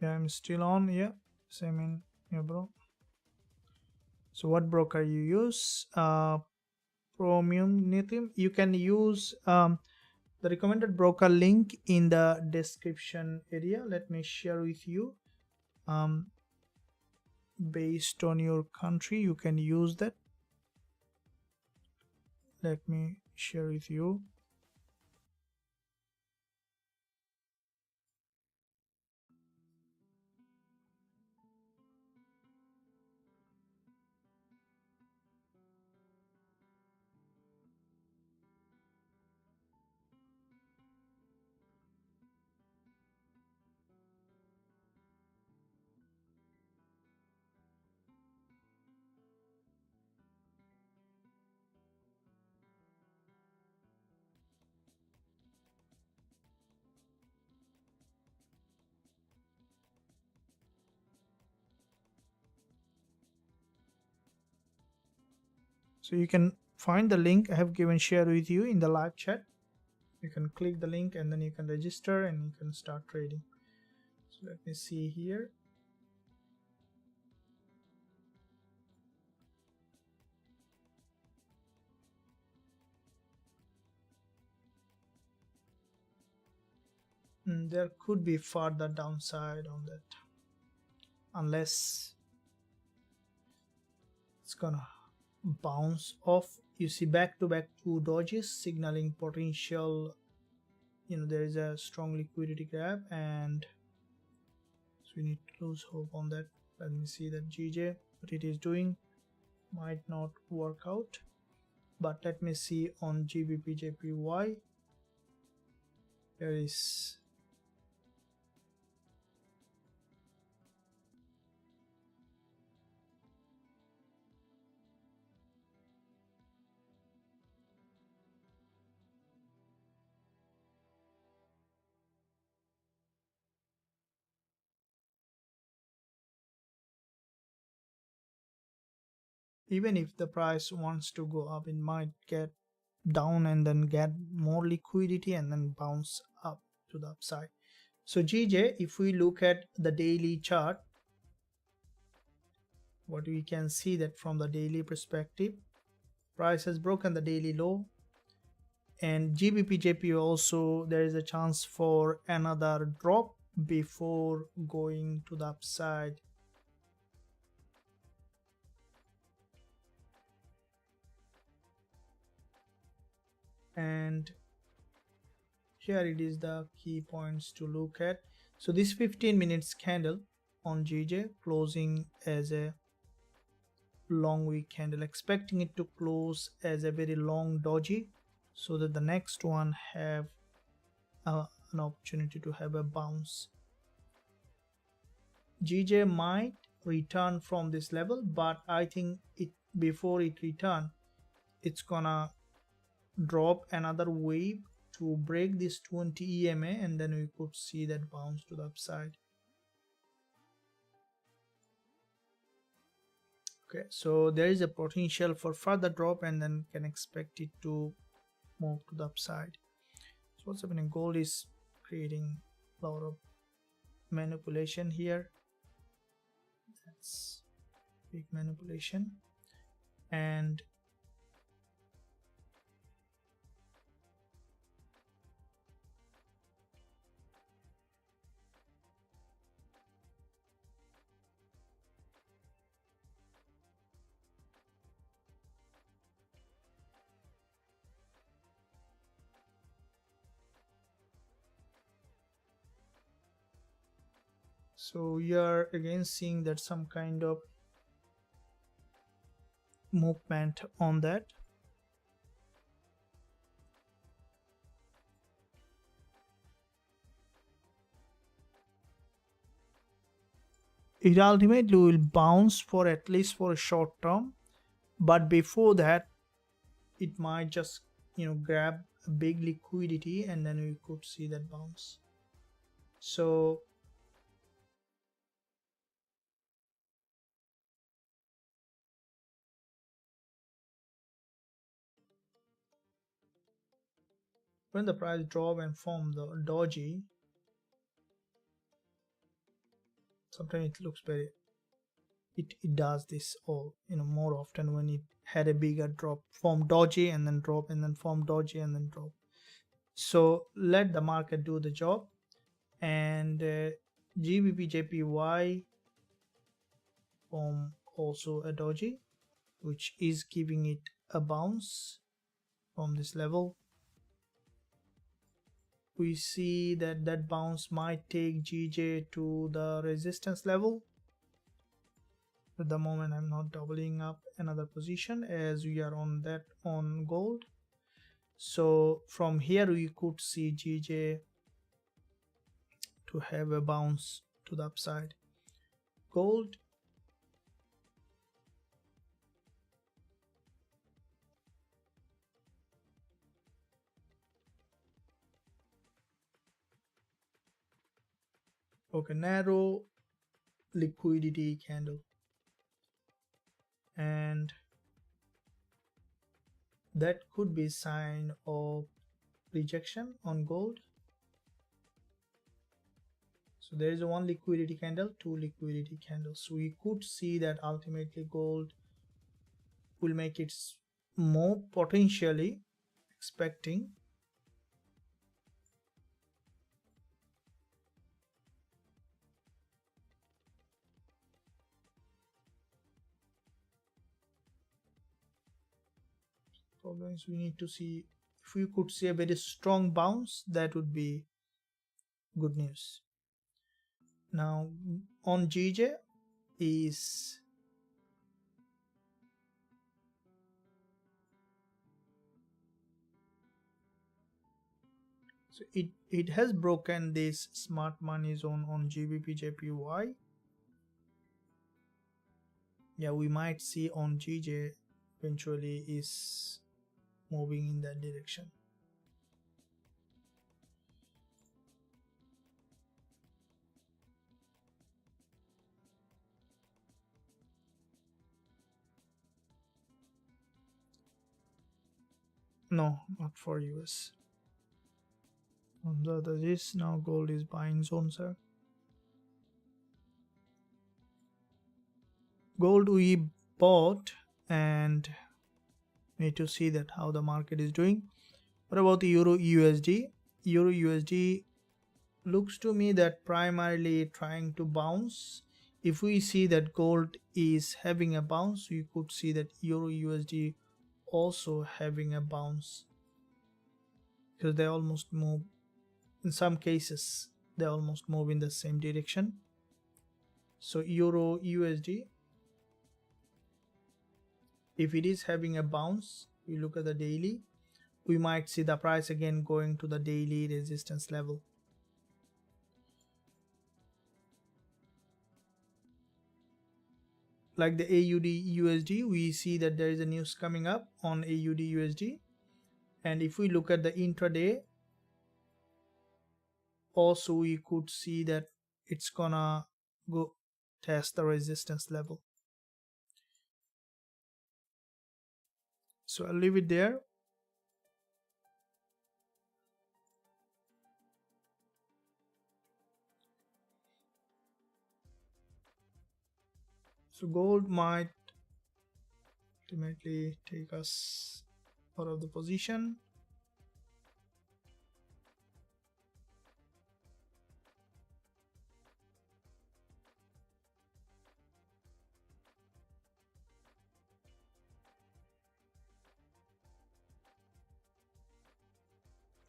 Yeah, I'm still on. Yeah, same in. Yeah, bro. So what broker you use? Premium Nithium. You can use the recommended broker link in the description area. Let me share with you. Based on your country, you can use that. Let me share with you. So you can find the link I have given share with you in the live chat. You can click the link and then you can register and you can start trading. So let me see here. There could be further downside on that, unless it's gonna bounce off. You see back to back two dodges signaling potential, there is a strong liquidity grab, and so we need to lose hope on that. Let me see that GJ, what it is doing. Might not work out, but let me see on Gbpjpy. There is even if the price wants to go up, it might get down and then get more liquidity and then bounce up to the upside. So GJ, if we look at the daily chart, what we can see that from the daily perspective, price has broken the daily low, and Gbpusd also there is a chance for another drop before going to the upside. And here it is the key points to look at. So this 15 minutes candle on GJ closing as a long wick candle, expecting it to close as a very long doji so that the next one have an opportunity to have a bounce. GJ might return from this level, but I think before it return, it's gonna drop another wave to break this 20 EMA, and then we could see that bounce to the upside. Okay, so there is a potential for further drop and then can expect it to move to the upside. So what's happening? Gold is creating a lot of manipulation here. That's big manipulation. And so we are again seeing that some kind of movement on that. It ultimately will bounce for at least for a short term, but before that it might just grab a big liquidity and then we could see that bounce. So when the price drop and form the doji, sometimes it looks very it does this all more often when it had a bigger drop, form doji and then drop and then form doji and then drop. So let the market do the job. And Gbpusd form also a doji which is giving it a bounce from this level. We see that that bounce might take GJ to the resistance level. At the moment I'm not doubling up another position as we are on that on gold. So from here we could see GJ to have a bounce to the upside. Gold, okay, narrow liquidity candle, and that could be sign of rejection on gold. So there is one liquidity candle, two liquidity candles. So we could see that ultimately gold will make its move, potentially expecting problems. We need to see if we could see a very strong bounce, that would be good news. Now on GJ is so it has broken this smart money zone on Gbpusd. Yeah, we might see on GJ eventually is moving in that direction. No, not for US. On the other this, now gold is buying zone, sir. Gold we bought, and need to see that how the market is doing. What about the Euro USD? Euro USD looks to me that primarily trying to bounce. If we see that gold is having a bounce, we could see that Euro USD also having a bounce, because they almost move, in some cases they almost move in the same direction. So Euro USD, if it is having a bounce, we look at the daily, we might see the price again going to the daily resistance level. Like the AUD USD, we see that there is a news coming up on AUD USD, and if we look at the intraday, also we could see that it's gonna go test the resistance level. So I'll leave it there. So gold might ultimately take us out of the position.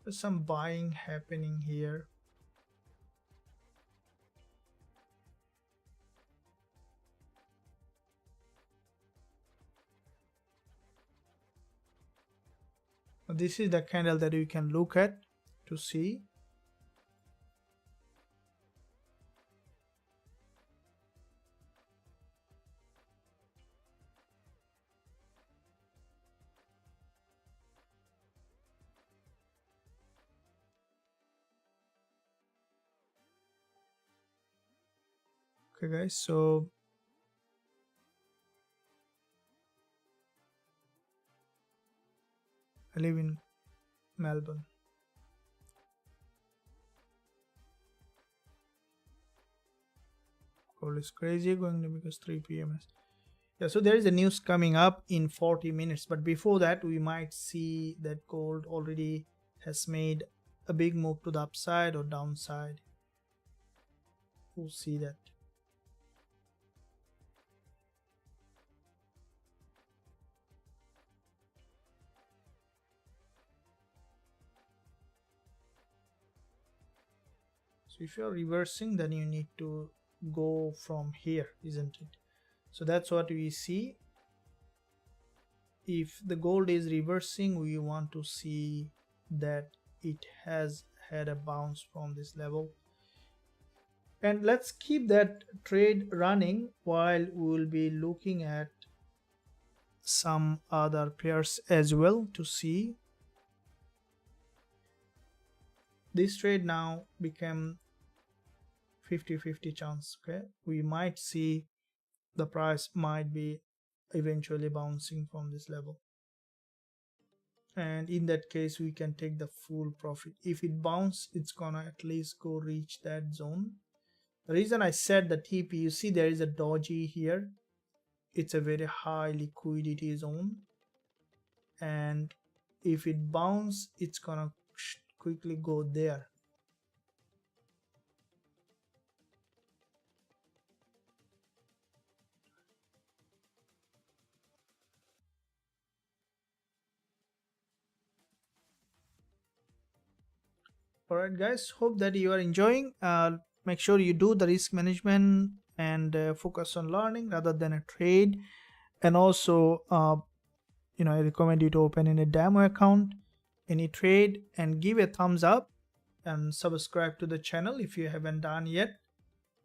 There's some buying happening here. This is the candle that you can look at to see. Okay guys, so I live in Melbourne. Gold is crazy going to, because 3 p.m. Yeah, so there is a news coming up in 40 minutes, but before that we might see that gold already has made a big move to the upside or downside. We'll see that. So if you're reversing, then you need to go from here, isn't it? So that's what we see. If the gold is reversing, we want to see that it has had a bounce from this level. And let's keep that trade running while we will be looking at some other pairs as well to see. This trade now became 50-50 chance. Okay, we might see the price might be eventually bouncing from this level, and in that case we can take the full profit. If it bounce, it's gonna at least go reach that zone. The reason I said the TP, you see there is a doji here. It's a very high liquidity zone, and if it bounce, it's gonna quickly go there. Alright guys, hope that you are enjoying. Make sure you do the risk management and focus on learning rather than a trade. And also I recommend you to open in a demo account, any trade, and give a thumbs up and subscribe to the channel if you haven't done yet.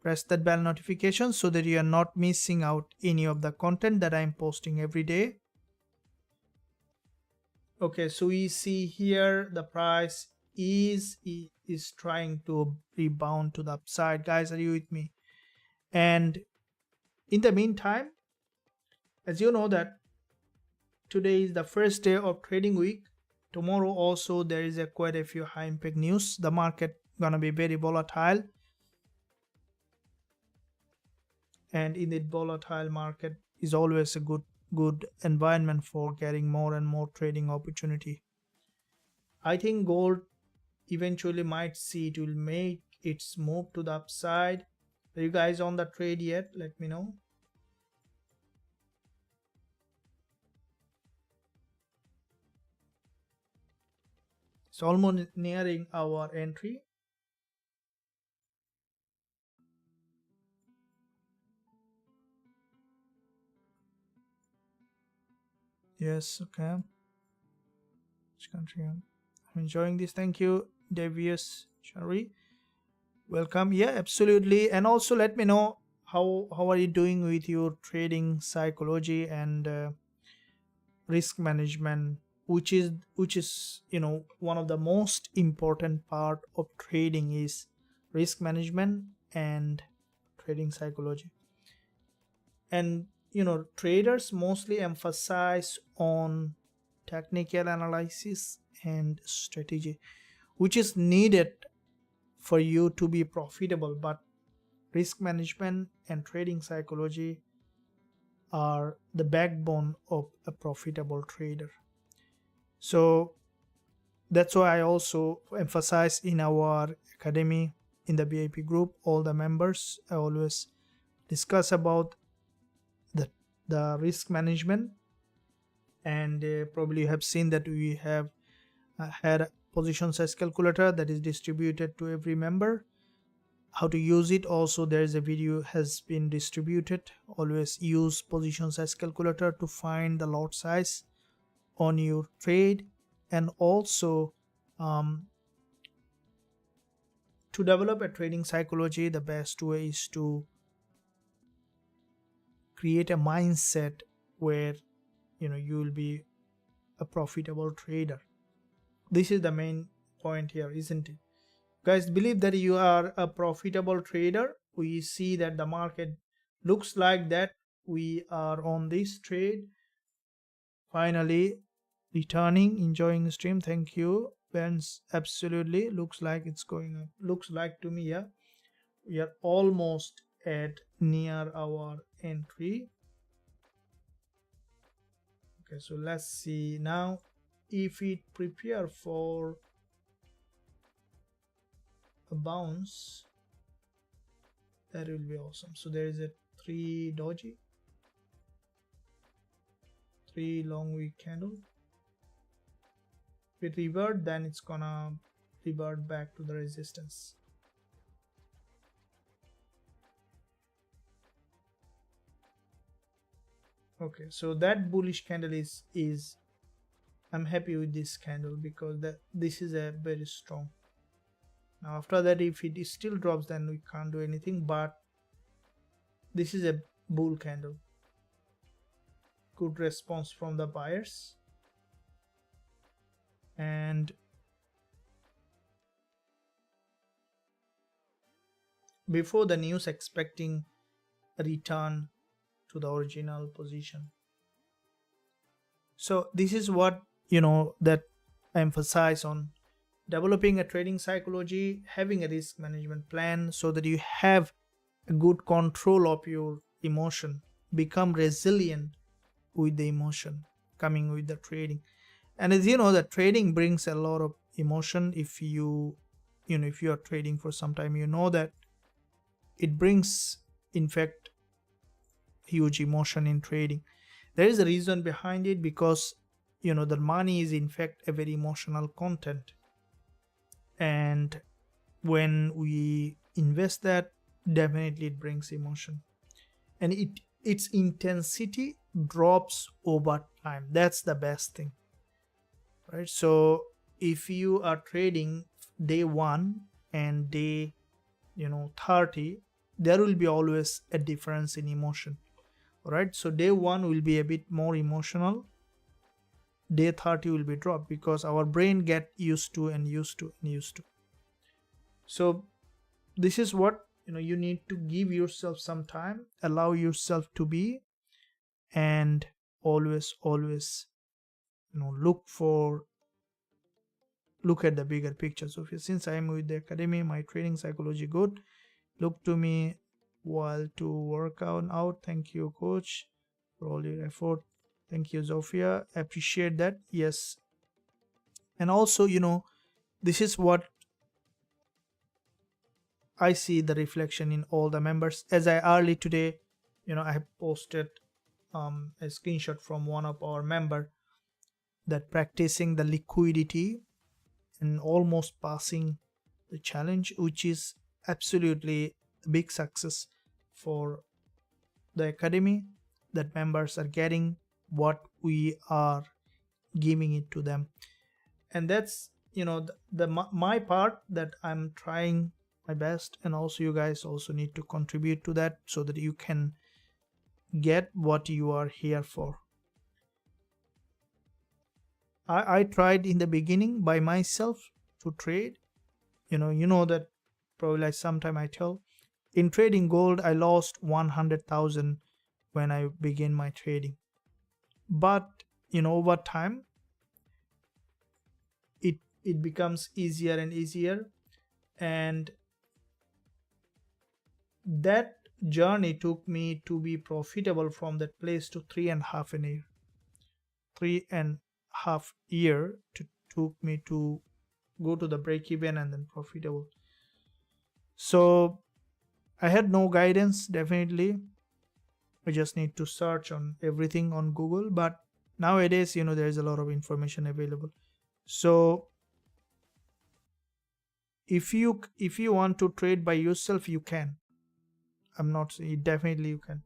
Press that bell notification so that you are not missing out any of the content that I'm posting every day. Okay, so we see here the price is trying to rebound to the upside. Guys, are you with me? And in the meantime, as you know that today is the first day of trading week tomorrow also there is a quite a few high impact news. The market gonna be very volatile, and in the volatile market is always a good environment for getting more and more trading opportunity. I think gold eventually might see it will make its move to the upside. Are you guys on the trade yet? Let me know. It's almost nearing our entry. Yes, okay. Which country? I'm enjoying this. Thank you, Devious Shari. Welcome. Yeah, absolutely. And also let me know how are you doing with your trading psychology and risk management, which is one of the most important part of trading is risk management and trading psychology. And traders mostly emphasize on technical analysis and strategy, which is needed for you to be profitable, but risk management and trading psychology are the backbone of a profitable trader. So that's why I also emphasize in our academy, in the VIP group, all the members, I always discuss about the risk management. And probably you have seen that we have had a position size calculator that is distributed to every member. How to use it also, there is a video has been distributed. Always use position size calculator to find the lot size on your trade. And also to develop a trading psychology, the best way is to create a mindset where you will be a profitable trader. This is the main point here, isn't it? Guys, believe that you are a profitable trader. We see that the market looks like that we are on this trade finally returning, enjoying the stream. Thank you, Ben's. Absolutely looks like it's going up. Looks like to me, yeah, we are almost at near our entry. Okay, so let's see now if it prepare for a bounce. That will be awesome. So there is a 3 doji, 3 long week candle. If it revert, then it's gonna revert back to the resistance. Okay, so that bullish candle is I'm happy with this candle because this is a very strong. Now after that, if it still drops, then we can't do anything, but this is a bull candle. Good response from the buyers. And before the news, expecting a return to the original position. So this is what that I emphasize on developing a trading psychology, having a risk management plan so that you have a good control of your emotion, become resilient with the emotion coming with the trading. And as you know, the trading brings a lot of emotion. If you are trading for some time, that it brings, in fact, huge emotion in trading. There is a reason behind it, because the money is in fact a very emotional content, and when we invest that, definitely it brings emotion, and its intensity drops over time. That's the best thing, right? So if you are trading day 1 and day 30, there will be always a difference in emotion, right? So day 1 will be a bit more emotional, day 30 will be dropped, because our brain get used to and used to and used to. So this is what you need to give yourself some time, allow yourself to be, and always look for look at the bigger picture. So since I am with the academy, my trading psychology good. Look to me while to work out. Thank you, coach, for all your effort. Thank you, Zofia. Appreciate that. Yes. And also, this is what I see the reflection in all the members. As I early today, I have posted a screenshot from one of our member that practicing the liquidity and almost passing the challenge, which is absolutely a big success for the academy, that members are getting what we are giving it to them. And that's my part, that I'm trying my best, and also you guys also need to contribute to that so that you can get what you are here for. I tried in the beginning by myself to trade. You know that probably like sometime I tell, in trading gold I lost 100,000 when I began my trading. But over time it becomes easier and easier, and that journey took me to be profitable from that place to 3.5 years. 3.5 years took me to go to the break even and then profitable. So I had no guidance, definitely. I just need to search on everything on Google, but nowadays there is a lot of information available. So if you want to trade by yourself, you can. I'm not saying, definitely you can,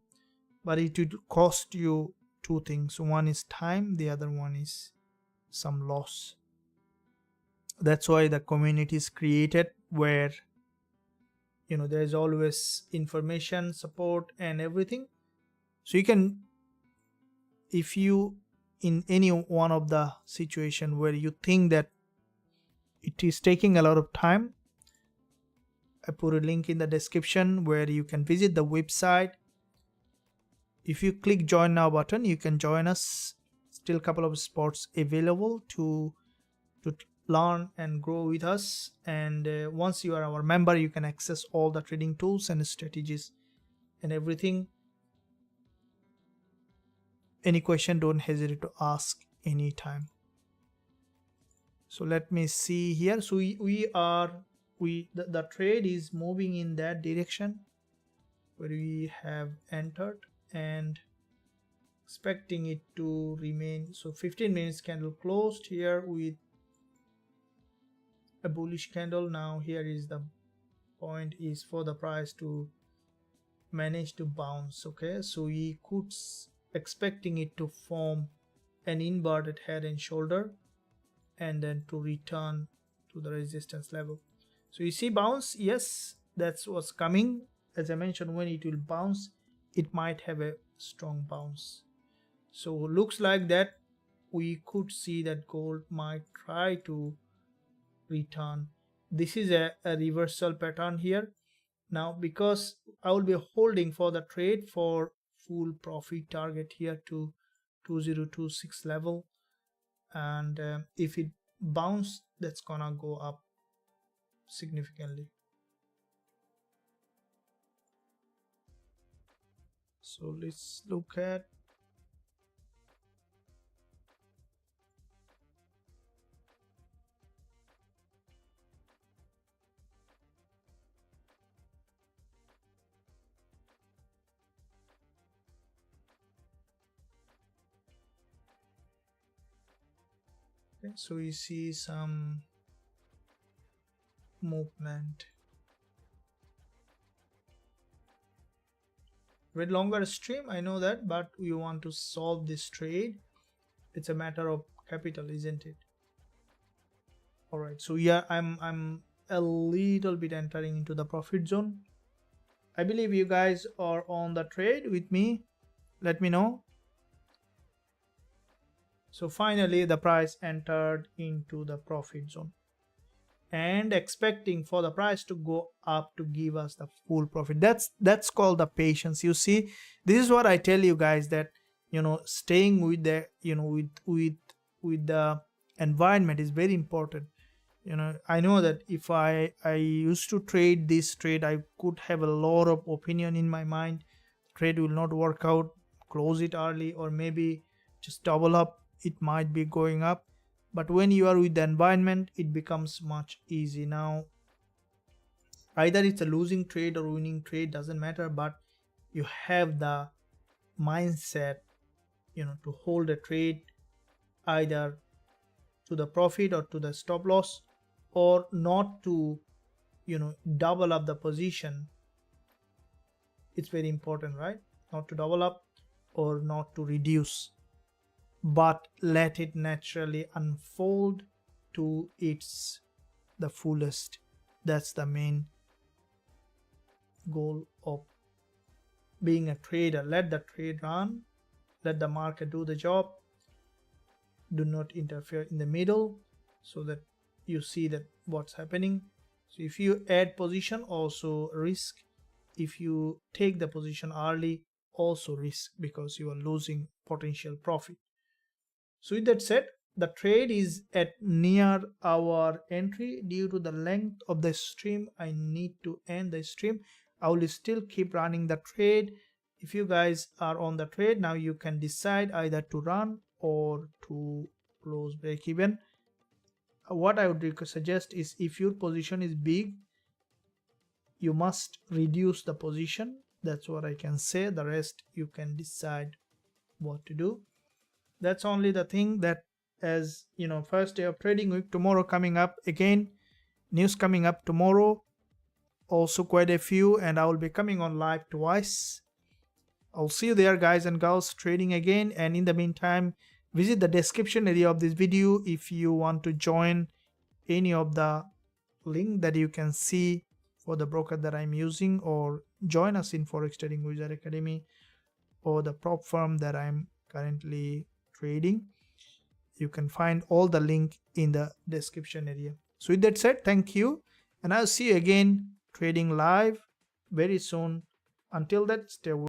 but it would cost you two things. One is time, the other one is some loss. That's why the community is created, where there's always information, support and everything. So you can, if you in any one of the situation where you think that it is taking a lot of time, I put a link in the description where you can visit the website. If you click join now button, you can join us. Still a couple of spots available to learn and grow with us. And once you are our member, you can access all the trading tools and strategies and everything. Any question, don't hesitate to ask anytime. So let me see here. So the trade is moving in that direction where we have entered and expecting it to remain. So 15 minutes candle closed here with a bullish candle. Now here is the point, is for the price to manage to bounce. Okay, so we could expecting it to form an inverted head and shoulder and then to return to the resistance level. So you see bounce, yes, that's what's coming. As I mentioned, when it will bounce, it might have a strong bounce. So looks like that we could see that gold might try to return. This is a reversal pattern here. Now because I will be holding for the trade for full profit target here to 2026 level, and if it bounce, that's gonna go up significantly. So let's look at okay, so we see some movement with longer stream, I know that, but we want to solve this trade. It's a matter of capital, isn't it? All right, so yeah, I'm a little bit entering into the profit zone. I believe you guys are on the trade with me. Let me know. So finally the price entered into the profit zone and expecting for the price to go up to give us the full profit. That's called the patience. You see, this is what I tell you guys, that staying with the with the environment is very important. I know that if I used to trade this trade, I could have a lot of opinion in my mind. Trade will not work out, close it early, or maybe just double up, it might be going up. But when you are with the environment, it becomes much easy. Now either it's a losing trade or winning trade, doesn't matter, but you have the mindset to hold a trade either to the profit or to the stop loss, or not to double up the position. It's very important, right? Not to double up or not to reduce, but let it naturally unfold to its the fullest. That's the main goal of being a trader. Let the trade run, let the market do the job, do not interfere in the middle, so that you see that what's happening. So if you add position, also risk. If you take the position early, also risk, because you are losing potential profit. So with that said, the trade is at near our entry. Due to the length of the stream, I need to end the stream. I will still keep running the trade. If you guys are on the trade now, you can decide either to run or to close break even. What I would suggest is, if your position is big, you must reduce the position. That's what I can say. The rest you can decide what to do. That's only the thing. That, as first day of trading week, tomorrow coming up again, news coming up tomorrow, also quite a few, and I will be coming on live twice. I'll see you there, guys and girls, trading again. And in the meantime, visit the description area of this video if you want to join any of the link that you can see for the broker that I'm using, or join us in Forex Trading Wizard Academy or the prop firm that I'm currently trading. You can find all the link in the description area. So with that said, thank you, and I'll see you again trading live very soon. Until that, stay